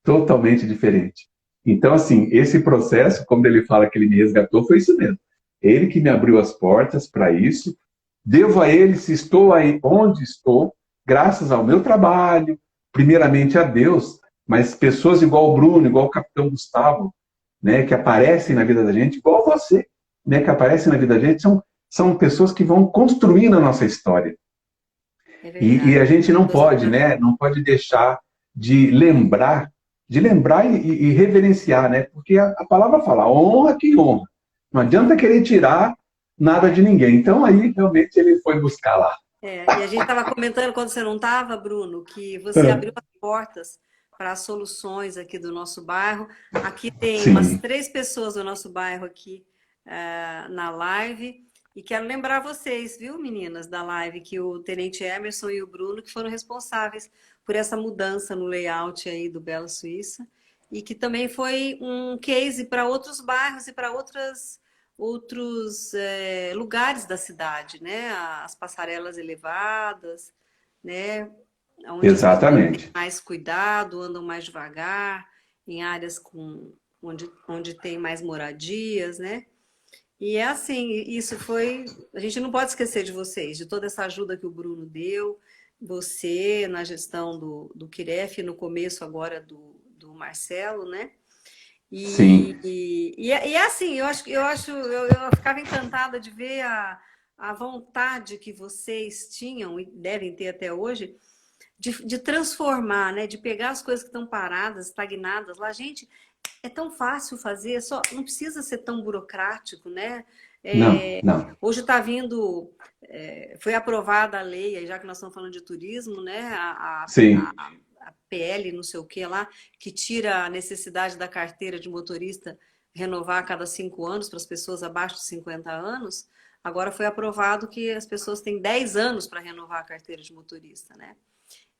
Totalmente diferente. Então, assim, esse processo, como ele fala que ele me resgatou, foi isso mesmo. Ele que me abriu as portas para isso. Devo a ele, se estou aí onde estou, graças ao meu trabalho, primeiramente a Deus, mas pessoas igual o Bruno, igual o Capitão Gustavo, né, que aparecem na vida da gente, igual você, né, que aparecem na vida da gente, são pessoas que vão construindo a nossa história. É E a verdade. gente não pode, né, não pode deixar de lembrar e reverenciar, né, porque a palavra fala, honra quem honra. Não adianta querer tirar nada de ninguém. Então aí realmente ele foi buscar lá. E a gente estava comentando quando você não estava, Bruno, que você abriu as portas para as soluções aqui do nosso bairro. Aqui tem umas Sim, 3 pessoas do nosso bairro aqui na live. E quero lembrar vocês, viu, meninas da live, que o Tenente Emerson e o Bruno que foram responsáveis por essa mudança no layout aí do Bela Suíça. E que também foi um case para outros bairros e para outros lugares da cidade, né? As passarelas elevadas, né? Onde as pessoas têm exatamente. mais cuidado, andam mais devagar, em áreas onde tem mais moradias, né? E é assim, isso foi. A gente não pode esquecer de vocês, de toda essa ajuda que o Bruno deu, você na gestão do Kiref, no começo agora do Marcelo, né? Sim. E é assim, eu ficava encantada de ver a vontade que vocês tinham e devem ter até hoje de transformar, né? De pegar as coisas que estão paradas, estagnadas lá. Gente, é tão fácil fazer, só não precisa ser tão burocrático, né? Não, não. Hoje está vindo, foi aprovada a lei, aí já que nós estamos falando de turismo, né? Sim. A PL, não sei o que lá, que tira a necessidade da carteira de motorista renovar a cada 5 anos para as pessoas abaixo de 50 anos. Agora foi aprovado que as pessoas têm 10 anos para renovar a carteira de motorista, né?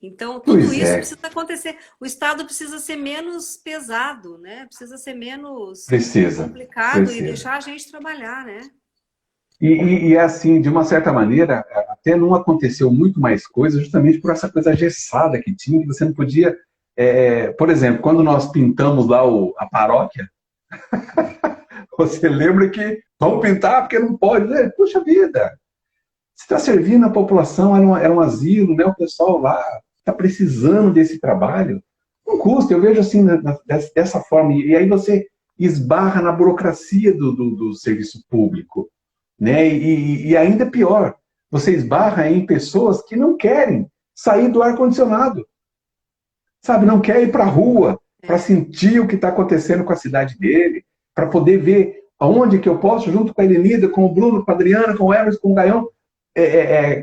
Então, tudo Pois isso é, precisa acontecer. O Estado precisa ser menos pesado, né? Precisa ser menos precisa, complicado e precisa. deixar a gente trabalhar, né? E assim, de uma certa maneira, até não aconteceu muito mais coisa, justamente por essa coisa engessada que tinha, que você não podia. Por exemplo, quando nós pintamos lá a paróquia, você lembra que vamos pintar porque não pode, né? Puxa vida, você está servindo a população, era um asilo, né? O pessoal lá está precisando desse trabalho. Não custa, eu vejo assim, dessa forma. E aí você esbarra na burocracia do serviço público, né? E ainda pior, você esbarra em pessoas que não querem sair do ar-condicionado, sabe? Não quer ir para a rua para sentir o que está acontecendo com a cidade dele, para poder ver aonde que eu posso, junto com a Elenida, com o Bruno, com a Adriana, com o Emerson, com o Gaião,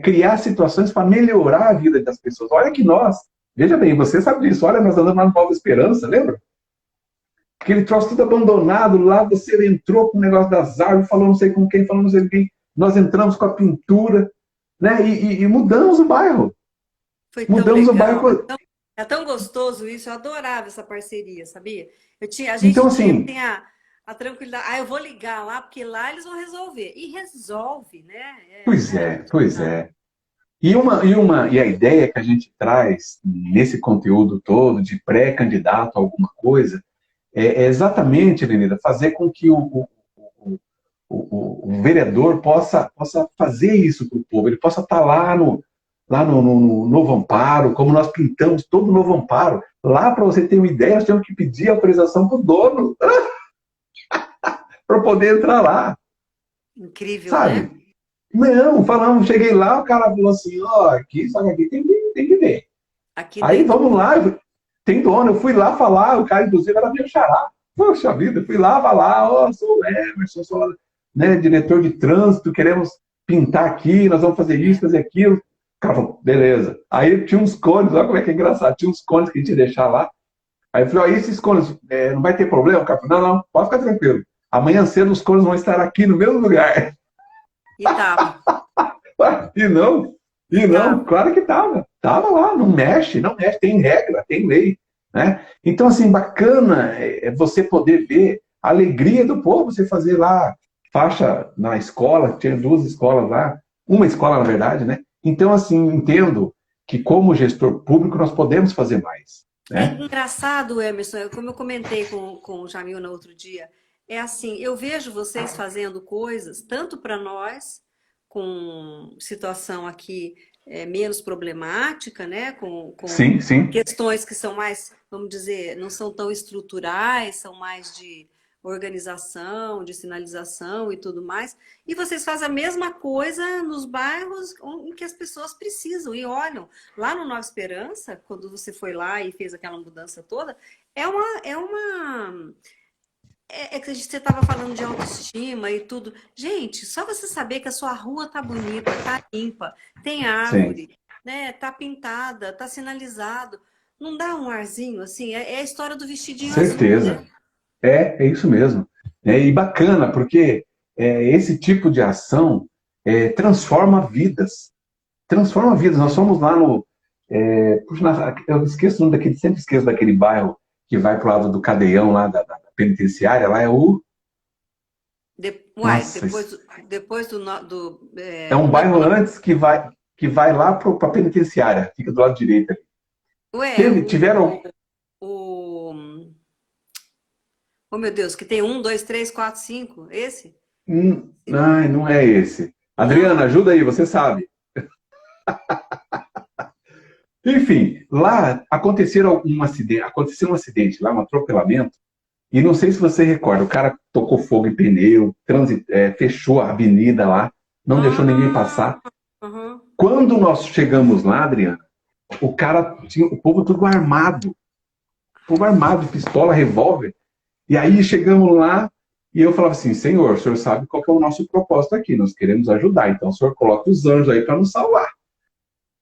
criar situações para melhorar a vida das pessoas. Olha que nós, veja bem, você sabe disso, olha, nós andamos lá no Nova Esperança, lembra? Aquele troço tudo abandonado lá, você entrou com o negócio das árvores, falou não sei com quem, falou não sei com quem, nós entramos com a pintura, né? E mudamos o bairro. Foi tão Mudamos o legal. bairro. É tão gostoso isso, eu adorava essa parceria, sabia? A Então, gente tinha assim, assim, a tranquilidade, eu vou ligar lá, porque lá eles vão resolver. E resolve, né? pois É é, pois inacreditável. é. E a ideia que a gente traz nesse conteúdo todo de pré-candidato a alguma coisa é exatamente, Avenida, fazer com que o vereador possa fazer isso para o povo, ele possa estar lá no Novo Amparo, como nós pintamos todo o Novo Amparo. Lá, para você ter uma ideia, nós temos que pedir autorização para o dono para poder entrar lá, Incrível, né? sabe? Não, falamos, cheguei lá, o cara falou assim, ó, aqui, só que aqui tem que ver. Aqui Aí tem vamos dono. lá, tem dono, eu fui lá falar, o cara, inclusive, era meu xará. Poxa vida, eu fui lá falar, ó, sou o Emerson, sou, né, diretor de trânsito, queremos pintar aqui, nós vamos fazer isso, fazer aquilo. O cara falou, beleza. Aí tinha uns cones, olha como é que é engraçado, tinha uns cones que a gente ia deixar lá. Aí eu falei, ó, esses cones, não vai ter problema? O cara falou, não, não, pode ficar tranquilo. Amanhã cedo os cones vão estar aqui no mesmo lugar. E tava, E não, e e não, tava. claro que estava. Estava lá, não mexe, não mexe, tem regra, tem lei. Né? Então, assim, bacana é você poder ver a alegria do povo, você fazer lá faixa na escola, tinha duas escolas lá, uma escola, na verdade, né? Então, assim, entendo que como gestor público nós podemos fazer mais. É Né? engraçado, Emerson, como eu comentei com o Jamil no outro dia, é assim, eu vejo vocês fazendo coisas, tanto para nós, com situação aqui menos problemática, né? Com Sim, sim, questões que são mais, vamos dizer, não são tão estruturais, são mais de organização, de sinalização e tudo mais. E vocês fazem a mesma coisa nos bairros em que as pessoas precisam e olham. Lá no Nova Esperança, quando você foi lá e fez aquela mudança toda, é que você estava falando de autoestima e tudo. Gente, só você saber que a sua rua tá bonita, tá limpa, tem sim, árvore, né? Tá pintada, tá sinalizado. Não dá um arzinho assim? É a história do vestidinho azul, certeza. né? É isso mesmo. E bacana, porque esse tipo de ação transforma vidas. Transforma vidas. Nós fomos lá no. Puxa, eu esqueço o nome daquele, sempre esqueço daquele bairro que vai para o lado do Cadeião, lá da penitenciária, lá é o. Uai, Nossa, depois é um como é que é o bairro nome? antes que vai lá para a penitenciária, fica do lado direito. Ué, Tiveram. o, oh meu Deus, que tem um, dois, três, quatro, cinco, esse? Ai, não é esse. Adriana, Não? ajuda aí, você sabe. Enfim, lá aconteceu um acidente lá, um atropelamento. E não sei se você recorda, o cara tocou fogo em pneu, fechou a avenida lá, não deixou ninguém Ah, passar. uhum. Quando nós chegamos lá, Adriana, o povo tudo armado, pistola, revólver. E aí chegamos lá e eu falava assim, senhor, o senhor sabe qual que é o nosso propósito aqui, nós queremos ajudar, então o senhor coloca os anjos aí para nos salvar.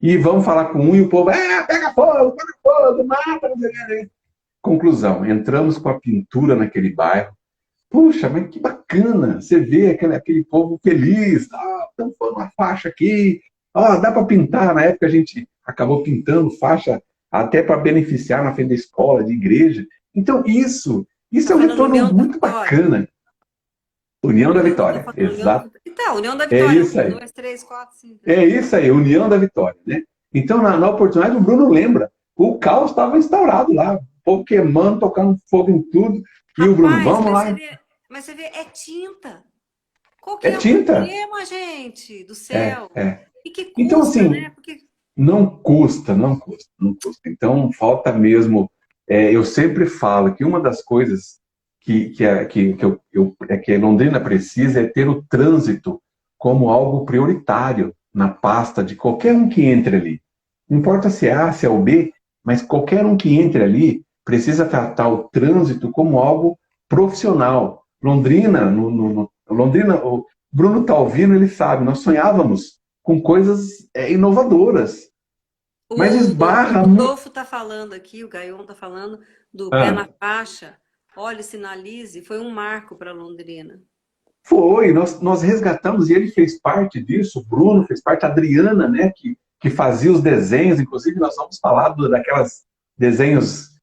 E vamos falar com um e o povo, pega fogo, mata, não sei o que. Conclusão, entramos com a pintura naquele bairro. Puxa, mas que bacana! Você vê aquele povo feliz. Estamos pondo uma faixa aqui. Dá para pintar. Na época a gente acabou pintando faixa até para beneficiar na frente da escola, de igreja. Então, isso Tá é um falando retorno União da muito Vitória? bacana. União da Eu tô Vitória, falando União da exato. Vitória. Então, União da É Vitória, isso um, aí. dois, três, quatro, cinco. É isso aí, União da Vitória, né? Então, na oportunidade, o Bruno lembra. O caos estava instaurado lá. O povo queimando, tocando fogo em tudo. E o Bruno, Rapaz, vamos lá. mas você vê, é tinta. Qual que É é o tinta. problema, gente do É, céu? é. E que Então, custa, assim, né? Porque não custa, não custa, não custa. Então, falta mesmo. Eu sempre falo que uma das coisas que a Londrina precisa é ter o trânsito como algo prioritário na pasta de qualquer um que entre ali. Não importa se é A, se é o B, mas qualquer um que entre ali precisa tratar o trânsito como algo profissional. Londrina, o Bruno está ouvindo, ele sabe, nós sonhávamos com coisas inovadoras, mas o esbarra muito. Rodolfo tá falando aqui, o Gaion tá falando do pé na Ah, faixa. Olhe, sinalize, foi um marco para Londrina. foi, nós resgatamos e ele fez parte disso, o Bruno fez parte, a Adriana, né, que fazia os desenhos, inclusive nós vamos falar daquelas desenhos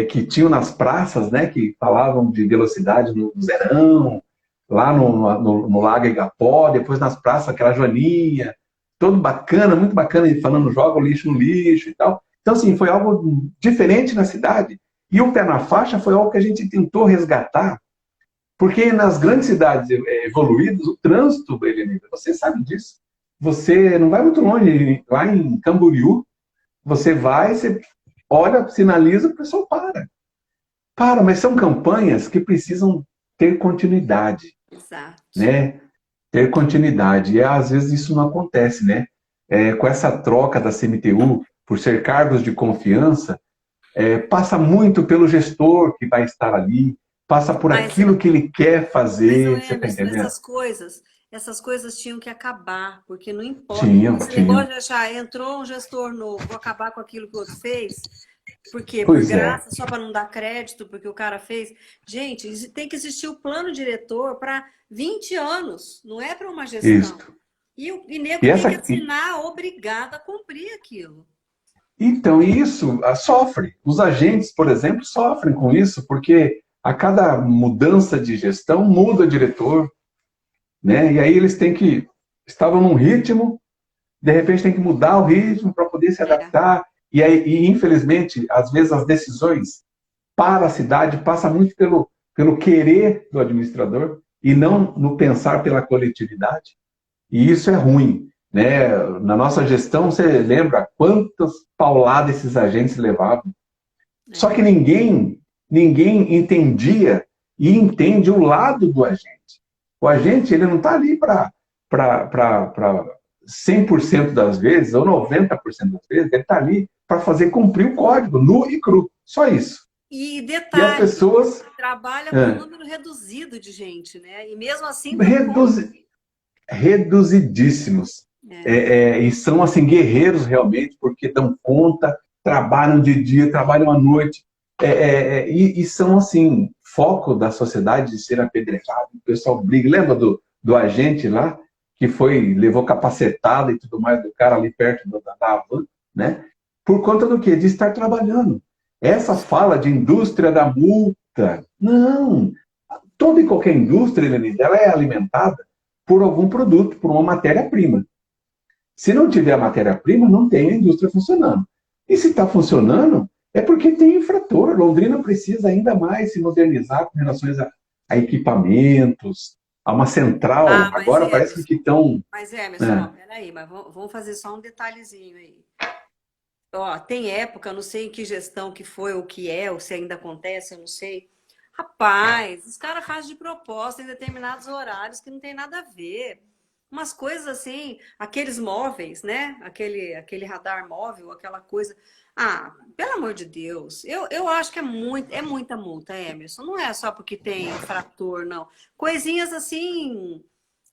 que tinham nas praças, né, que falavam de velocidade no Zerão, lá no Lago Igapó, depois nas praças, aquela Joaninha, todo bacana, muito bacana, falando joga o lixo no lixo e tal. Então, assim, foi algo diferente na cidade. E o Pé na Faixa foi algo que a gente tentou resgatar, porque nas grandes cidades evoluídas, o trânsito, Helena, você sabe disso. Você não vai muito longe, lá em Camboriú, você vai, você olha, sinaliza, o pessoal para. Para, mas são campanhas que precisam ter continuidade. Exato. Né? Ter continuidade. E às vezes isso não acontece, né? Com essa troca da CMTU, por ser cargos de confiança, passa muito pelo gestor que vai estar ali, passa por aquilo que ele quer fazer. Você está entendendo? Essas coisas tinham que acabar, porque não importa. Esse negócio de achar, entrou um gestor novo, vou acabar com aquilo que o outro fez. Por quê? Pois por graça, só para não dar crédito, porque o cara fez. Gente, tem que existir o plano diretor para 20 anos, não é para uma gestão. Isso. E nego tem que assinar obrigado a cumprir aquilo. Então, isso sofre. Os agentes, por exemplo, sofrem com isso, porque a cada mudança de gestão muda o diretor, né? E aí eles têm que... Estavam num ritmo, de repente tem que mudar o ritmo para poder se adaptar. E, infelizmente, às vezes as decisões para a cidade passam muito pelo querer do administrador e não no pensar pela coletividade. E isso é ruim, né? Na nossa gestão, você lembra quantas pauladas esses agentes levavam? Só que ninguém entendia e entende o lado do agente. O agente, ele não está ali para 100% das vezes, ou 90% das vezes, ele está ali para fazer cumprir o código, nu e cru. Só isso. E detalhe, e as pessoas trabalha com um número reduzido de gente, né? E mesmo assim... Reduzidíssimos. E são, assim, guerreiros realmente, porque dão conta, trabalham de dia, trabalham à noite. E são, assim, foco da sociedade de ser apedrejado. O pessoal briga. Lembra do agente lá? Que levou capacetada e tudo mais do cara ali perto da van, né? Por conta do quê? De estar trabalhando. Essa fala de indústria da multa, não. Toda e qualquer indústria, Helenita, ela é alimentada por algum produto, por uma matéria-prima. Se não tiver a matéria-prima, não tem a indústria funcionando. E se está funcionando, é porque tem infrator. Londrina precisa ainda mais se modernizar com relação a equipamentos, a uma central. Agora parece que estão... Mas Emerson, peraí, mas vamos fazer só um detalhezinho aí. Ó, tem época, não sei em que gestão que foi, ou que é, ou se ainda acontece, eu não sei. Rapaz, os caras fazem de propósito em determinados horários que não tem nada a ver. Umas coisas assim, aqueles móveis, né? Aquele radar móvel, aquela coisa... Ah, pelo amor de Deus, eu acho que é muita multa, Emerson. Não é só porque tem infrator, não. Coisinhas assim,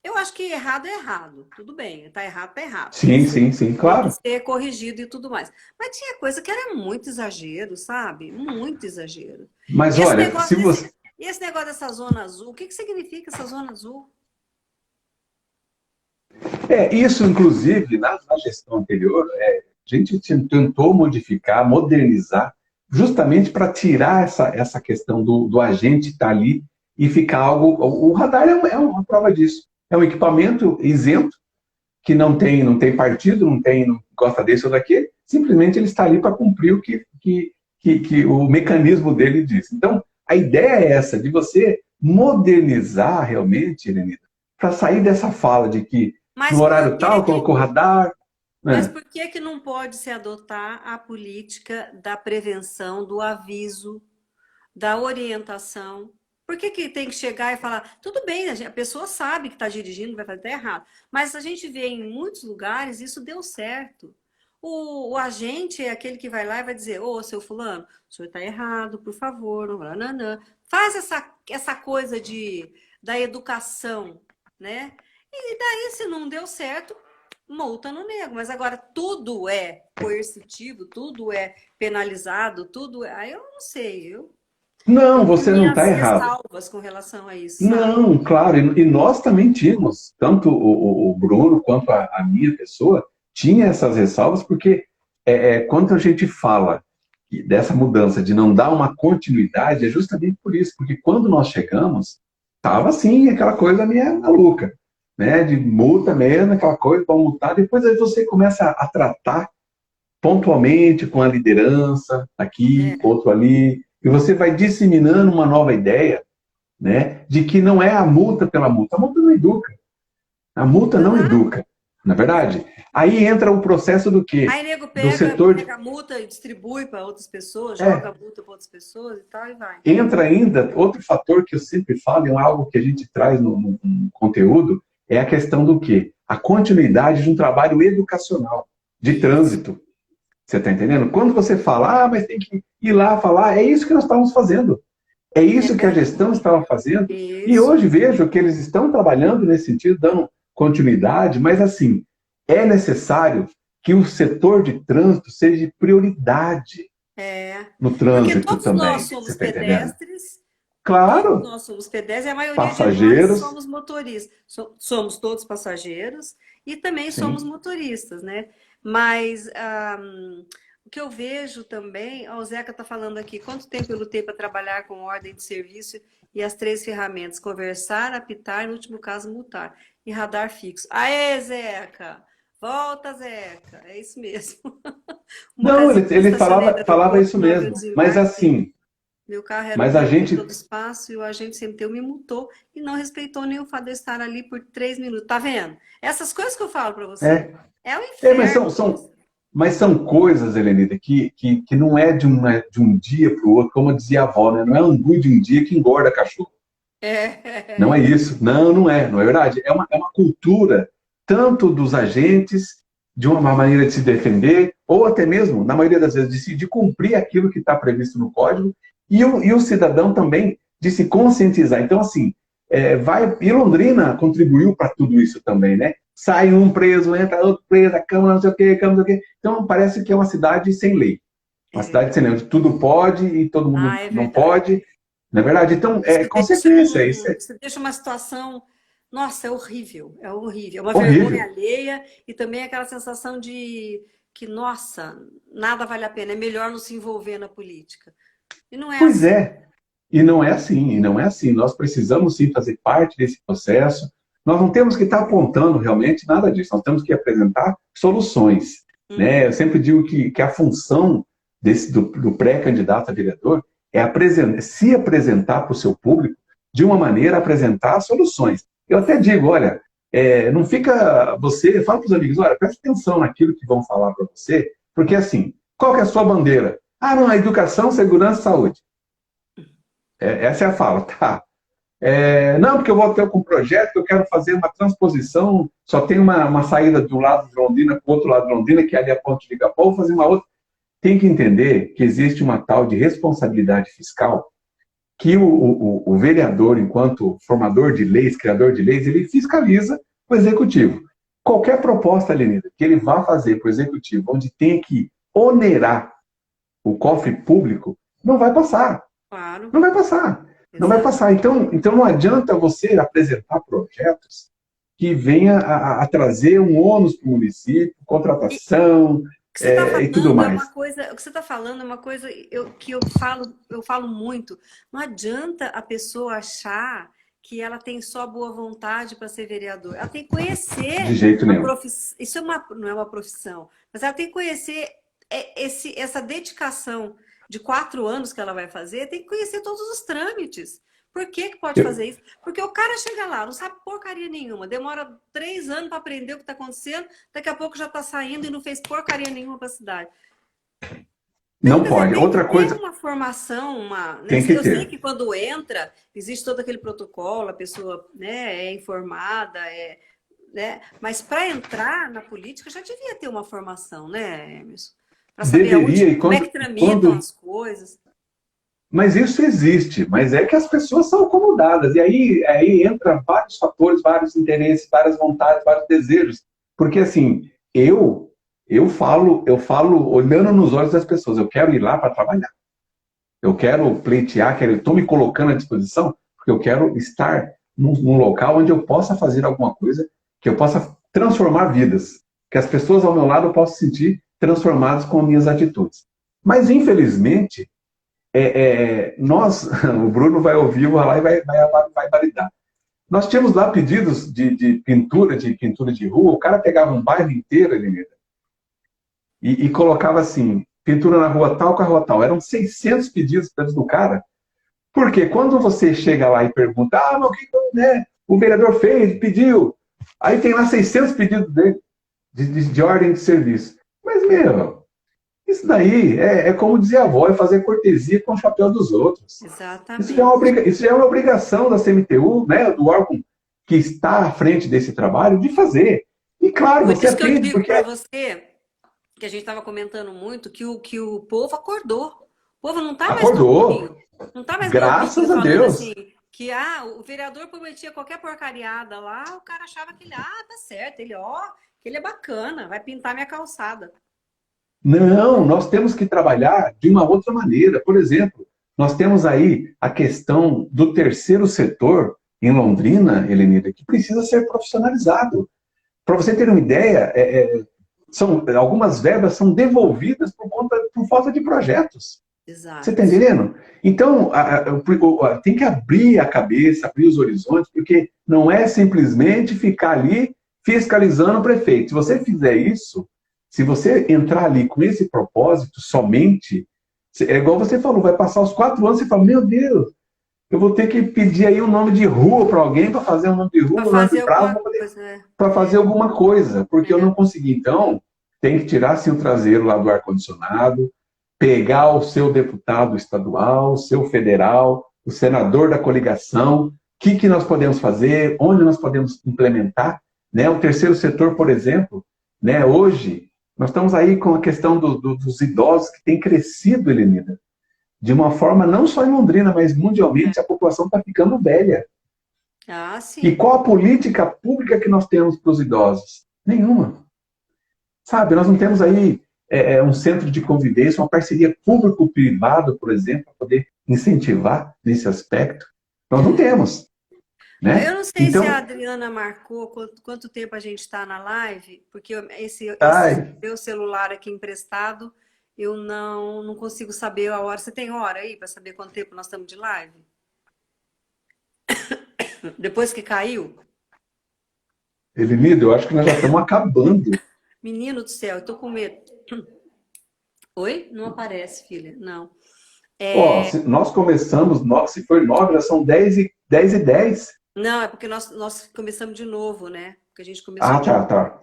eu acho que errado é errado. Tudo bem, tá errado. Sim, claro. Tem que ser corrigido e tudo mais. Mas tinha coisa que era muito exagero, sabe? Muito exagero. Mas olha, E esse negócio dessa zona azul, o que significa essa zona azul? Isso, inclusive, na gestão anterior, a gente tentou modificar, modernizar, justamente para tirar essa questão do agente estar ali e ficar algo... O radar é uma prova disso. É um equipamento isento, que não tem partido, não gosta desse ou daquele, simplesmente ele está ali para cumprir o que o mecanismo dele diz. Então, a ideia é essa, de você modernizar realmente, Helenita, para sair dessa fala de que no horário tal colocou radar... Mas por que não pode se adotar a política da prevenção, do aviso, da orientação? Por que tem que chegar e falar, tudo bem, a pessoa sabe que está dirigindo, vai fazer errado, mas a gente vê em muitos lugares isso deu certo. O agente é aquele que vai lá e vai dizer, ô, seu fulano, o senhor está errado, por favor, não. Faz essa coisa da educação, né? E daí, se não deu certo, multa no nego. Mas agora tudo é coercitivo, tudo é penalizado, tudo é... Aí eu não sei, Não, você não está errado. Salvas com relação a isso. Não, sabe? Claro, e nós também tínhamos, tanto o Bruno quanto a minha pessoa, tinha essas ressalvas, porque quando a gente fala dessa mudança, de não dar uma continuidade, é justamente por isso, porque quando nós chegamos, estava assim, aquela coisa meio maluca, né? De multa mesmo, aquela coisa, vamos multar, depois aí você começa a tratar pontualmente com a liderança, aqui, outro ali, e você vai disseminando uma nova ideia, né? De que não é a multa pela multa, a multa não educa, a multa não educa, na verdade. Aí entra o processo do quê? Aí nego Do setor pega a multa e distribui para outras pessoas, joga a multa para outras pessoas e tal, e vai. Entra ainda outro fator que eu sempre falo, é algo que a gente traz no conteúdo, é a questão do quê? A continuidade de um trabalho educacional, de trânsito. Você está entendendo? Quando você fala, mas tem que ir lá falar, é isso que nós estávamos fazendo. É isso que a gestão estava fazendo. Isso. E hoje vejo que eles estão trabalhando nesse sentido, dando continuidade, mas assim, é necessário que o setor de trânsito seja prioridade no trânsito. Porque todos também. Nós somos pedestres. Claro. Todos nós somos pedestres e a maioria passageiros. de nós somos motoristas. Somos todos passageiros e também somos motoristas, né? Mas o que eu vejo também, o Zeca está falando aqui, quanto tempo eu lutei para trabalhar com ordem de serviço e as 3 ferramentas, conversar, apitar e, no último caso, multar. E radar fixo. Aê, Zeca! Volta, Zeca! É isso mesmo. Não, ele falava isso mesmo. Mas assim... Meu carro era mas a gente... todo espaço e o agente CMTU me multou e não respeitou nem o fato de eu estar ali por 3 minutos. Tá vendo? Essas coisas que eu falo para você. É o inferno. Mas são coisas, Helenida, que não é de um dia para o outro, como dizia a avó, né? Não é angu de um dia que engorda cachorro. Não é isso. Não é verdade. É uma cultura, tanto dos agentes, de uma maneira de se defender, ou até mesmo, na maioria das vezes, de cumprir aquilo que está previsto no código, e o cidadão também de se conscientizar. Então, assim, e Londrina contribuiu para tudo isso também, né? Sai um preso, entra outro preso, a Câmara não sei o quê, Então, parece que é uma cidade sem lei. Uma cidade sem lei, onde tudo pode e todo mundo não pode. Não é verdade? Então, consequência. Você deixa uma situação... Nossa, é horrível. É horrível. É uma vergonha alheia e também aquela sensação de que, nossa, nada vale a pena. É melhor não se envolver na política. E não é pois assim. E não é assim. Nós precisamos, sim, fazer parte desse processo. Nós não temos que estar apontando realmente nada disso. Nós temos que apresentar soluções. Né? Eu sempre digo que a função do pré-candidato a vereador é se apresentar para o seu público de uma maneira a apresentar soluções. Eu até digo, olha, não fica você... Fala para os amigos, olha, preste atenção naquilo que vão falar para você, porque assim, qual que é a sua bandeira? Não, a educação, segurança e saúde. Essa é a fala, tá? Não, porque eu vou ter um projeto que eu quero fazer uma transposição, só tem uma saída de um lado de Londrina para o outro lado de Londrina, que é ali a ponte de Igapó, vou fazer uma outra. Tem que entender que existe uma tal de responsabilidade fiscal que o vereador, enquanto formador de leis, criador de leis, ele fiscaliza o executivo. Qualquer proposta, Lenida, que ele vá fazer para o executivo, onde tem que onerar o cofre público, não vai passar. Claro. Não vai passar. Não vai passar. Então não adianta você apresentar projetos que venha a trazer um ônus para o município, contratação e tudo mais. O que você está falando é uma coisa que eu falo muito. Não adianta a pessoa achar que ela tem só boa vontade para ser vereador. Ela tem que conhecer... De jeito nenhum. Isso não é uma profissão. Mas ela tem que conhecer essa dedicação de 4 anos que ela vai fazer, tem que conhecer todos os trâmites. Por que pode fazer isso? Porque o cara chega lá, não sabe porcaria nenhuma, demora 3 anos para aprender o que está acontecendo, daqui a pouco já está saindo e não fez porcaria nenhuma para a cidade. Não pode. Outra coisa... Tem uma formação, Tem que ter. Eu sei que quando entra, existe todo aquele protocolo, a pessoa, né, é informada, né? Mas para entrar na política já devia ter uma formação, né, Emerson? Para saber como é que tramitam as coisas. Mas isso existe, mas é que as pessoas são acomodadas. E aí entra vários fatores, vários interesses, várias vontades, vários desejos. Porque assim, eu falo olhando nos olhos das pessoas, eu quero ir lá para trabalhar. Eu quero pleitear, eu estou me colocando à disposição, porque eu quero estar num local onde eu possa fazer alguma coisa, que eu possa transformar vidas. Que as pessoas ao meu lado eu possa se sentir transformadas com as minhas atitudes. Mas, infelizmente, nós, o Bruno vai ouvir, vai lá e vai validar. Nós tínhamos lá pedidos de pintura de rua, o cara pegava um bairro inteiro, e colocava assim, pintura na rua tal com a rua tal. Eram 600 pedidos do cara. Porque quando você chega lá e pergunta, mas o que o vereador fez, pediu, aí tem lá 600 pedidos dele de ordem de serviço. Mas, isso daí como dizia a avó, é fazer cortesia com o chapéu dos outros. Exatamente. Isso já é uma obrigação da CMTU, né, do órgão que está à frente desse trabalho, de fazer. E claro, Por você isso que eu atende, digo porque... para você, que a gente estava comentando muito, que o povo acordou. O povo não está mais tão burrinho. Não está mais Graças a Deus. Assim, que o vereador prometia qualquer porcariada lá, o cara achava que ele, tá certo, que ele é bacana, vai pintar minha calçada. Não, nós temos que trabalhar de uma outra maneira. Por exemplo, nós temos aí a questão do terceiro setor em Londrina, Helenida, que precisa ser profissionalizado. Para você ter uma ideia, algumas verbas são devolvidas por falta de projetos. Exato. Você está entendendo? Então, tem que abrir a cabeça, abrir os horizontes, porque não é simplesmente ficar ali fiscalizando o prefeito. Se você fizer isso, se você entrar ali com esse propósito somente, é igual você falou, vai passar os 4 anos e você fala, meu Deus, eu vou ter que pedir aí um nome de rua para alguém, para fazer um nome de rua, para fazer alguma coisa, porque eu não consegui. Então, tem que tirar assim, o traseiro lá do ar-condicionado, pegar o seu deputado estadual, o seu federal, o senador da coligação, o que nós podemos fazer, onde nós podemos implementar, né? O terceiro setor, por exemplo, né? Hoje, nós estamos aí com a questão dos idosos que tem crescido, Helenida, de uma forma não só em Londrina, mas mundialmente, a população está ficando velha. Sim. E qual a política pública que nós temos para os idosos? Nenhuma. Sabe, nós não temos aí um centro de convivência, uma parceria público-privada, por exemplo, para poder incentivar nesse aspecto. Nós não temos. Né? Eu não sei se a Adriana marcou quanto tempo a gente está na live, porque esse meu celular aqui emprestado, eu não consigo saber a hora. Você tem hora aí para saber quanto tempo nós estamos de live? Depois que caiu? Helenida, eu acho que nós já estamos acabando. Menino do céu, eu tô com medo. Oi? Não aparece, filha. Não. Nós começamos, se for 9, já são 10h10. Não, é porque nós começamos de novo, né? Porque a gente começou tá.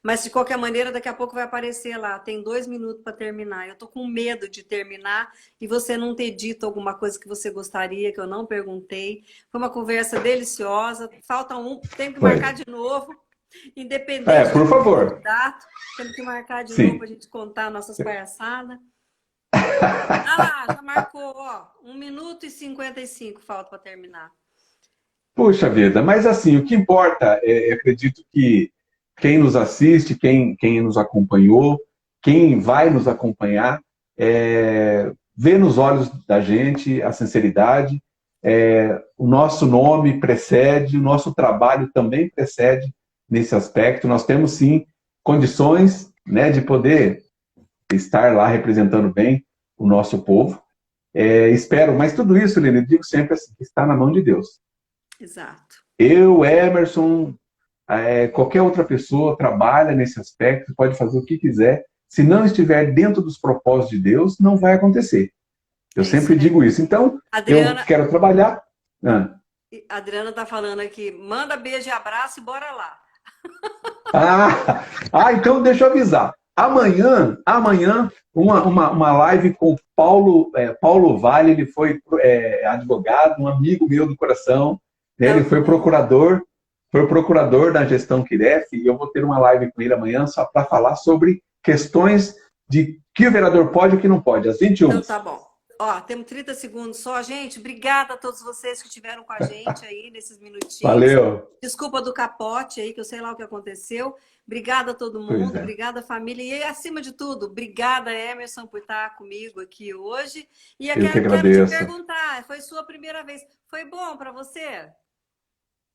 Mas, de qualquer maneira, daqui a pouco vai aparecer lá. Tem 2 minutos para terminar. Eu tô com medo de terminar e você não ter dito alguma coisa que você gostaria, que eu não perguntei. Foi uma conversa deliciosa. Falta tem que marcar de novo. Independente por favor. Temos que marcar de novo para a gente contar nossas palhaçadas. Já marcou, 1 minuto e 55 falta para terminar. Puxa vida, mas assim, o que importa, acredito que quem nos assiste, quem nos acompanhou, quem vai nos acompanhar, vê nos olhos da gente a sinceridade, o nosso nome precede, o nosso trabalho também precede nesse aspecto. Nós temos, sim, condições, né, de poder estar lá representando bem o nosso povo. Espero, mas tudo isso, Lene, eu digo sempre assim, está na mão de Deus. Exato. Eu, Emerson, qualquer outra pessoa trabalha nesse aspecto, pode fazer o que quiser. Se não estiver dentro dos propósitos de Deus, não vai acontecer. Eu sempre digo isso. Então, Adriana, eu quero trabalhar. A Adriana está falando aqui, manda beijo e abraço e bora lá. Então deixa eu avisar. Amanhã uma live com o Paulo Vale, ele foi advogado, um amigo meu do coração, né? Ele foi procurador da gestão Kiref, e eu vou ter uma live com ele amanhã só para falar sobre questões de que o vereador pode e o que não pode, às 21. Então tá bom. Temos 30 segundos só, gente. Obrigada a todos vocês que estiveram com a gente aí nesses minutinhos. Valeu. Desculpa do capote aí, que eu sei lá o que aconteceu. Obrigada a todo mundo, obrigada família. E acima de tudo, obrigada, Emerson, por estar comigo aqui hoje. E eu quero te perguntar, foi sua primeira vez. Foi bom para você?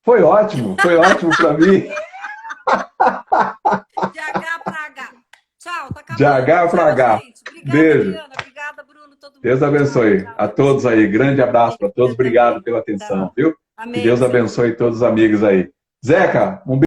Foi ótimo para mim. De H para H. Tchau, tá acabando. De H para H. Obrigada, Beijo. Adriana. Obrigada, Bruno. Todo mundo. Deus abençoe Tchau, a tchau. todos aí. Grande abraço para todos. Você também. Obrigado pela atenção, Tchau. viu? Que Amém. Deus Você também. abençoe todos os amigos aí. Zeca, um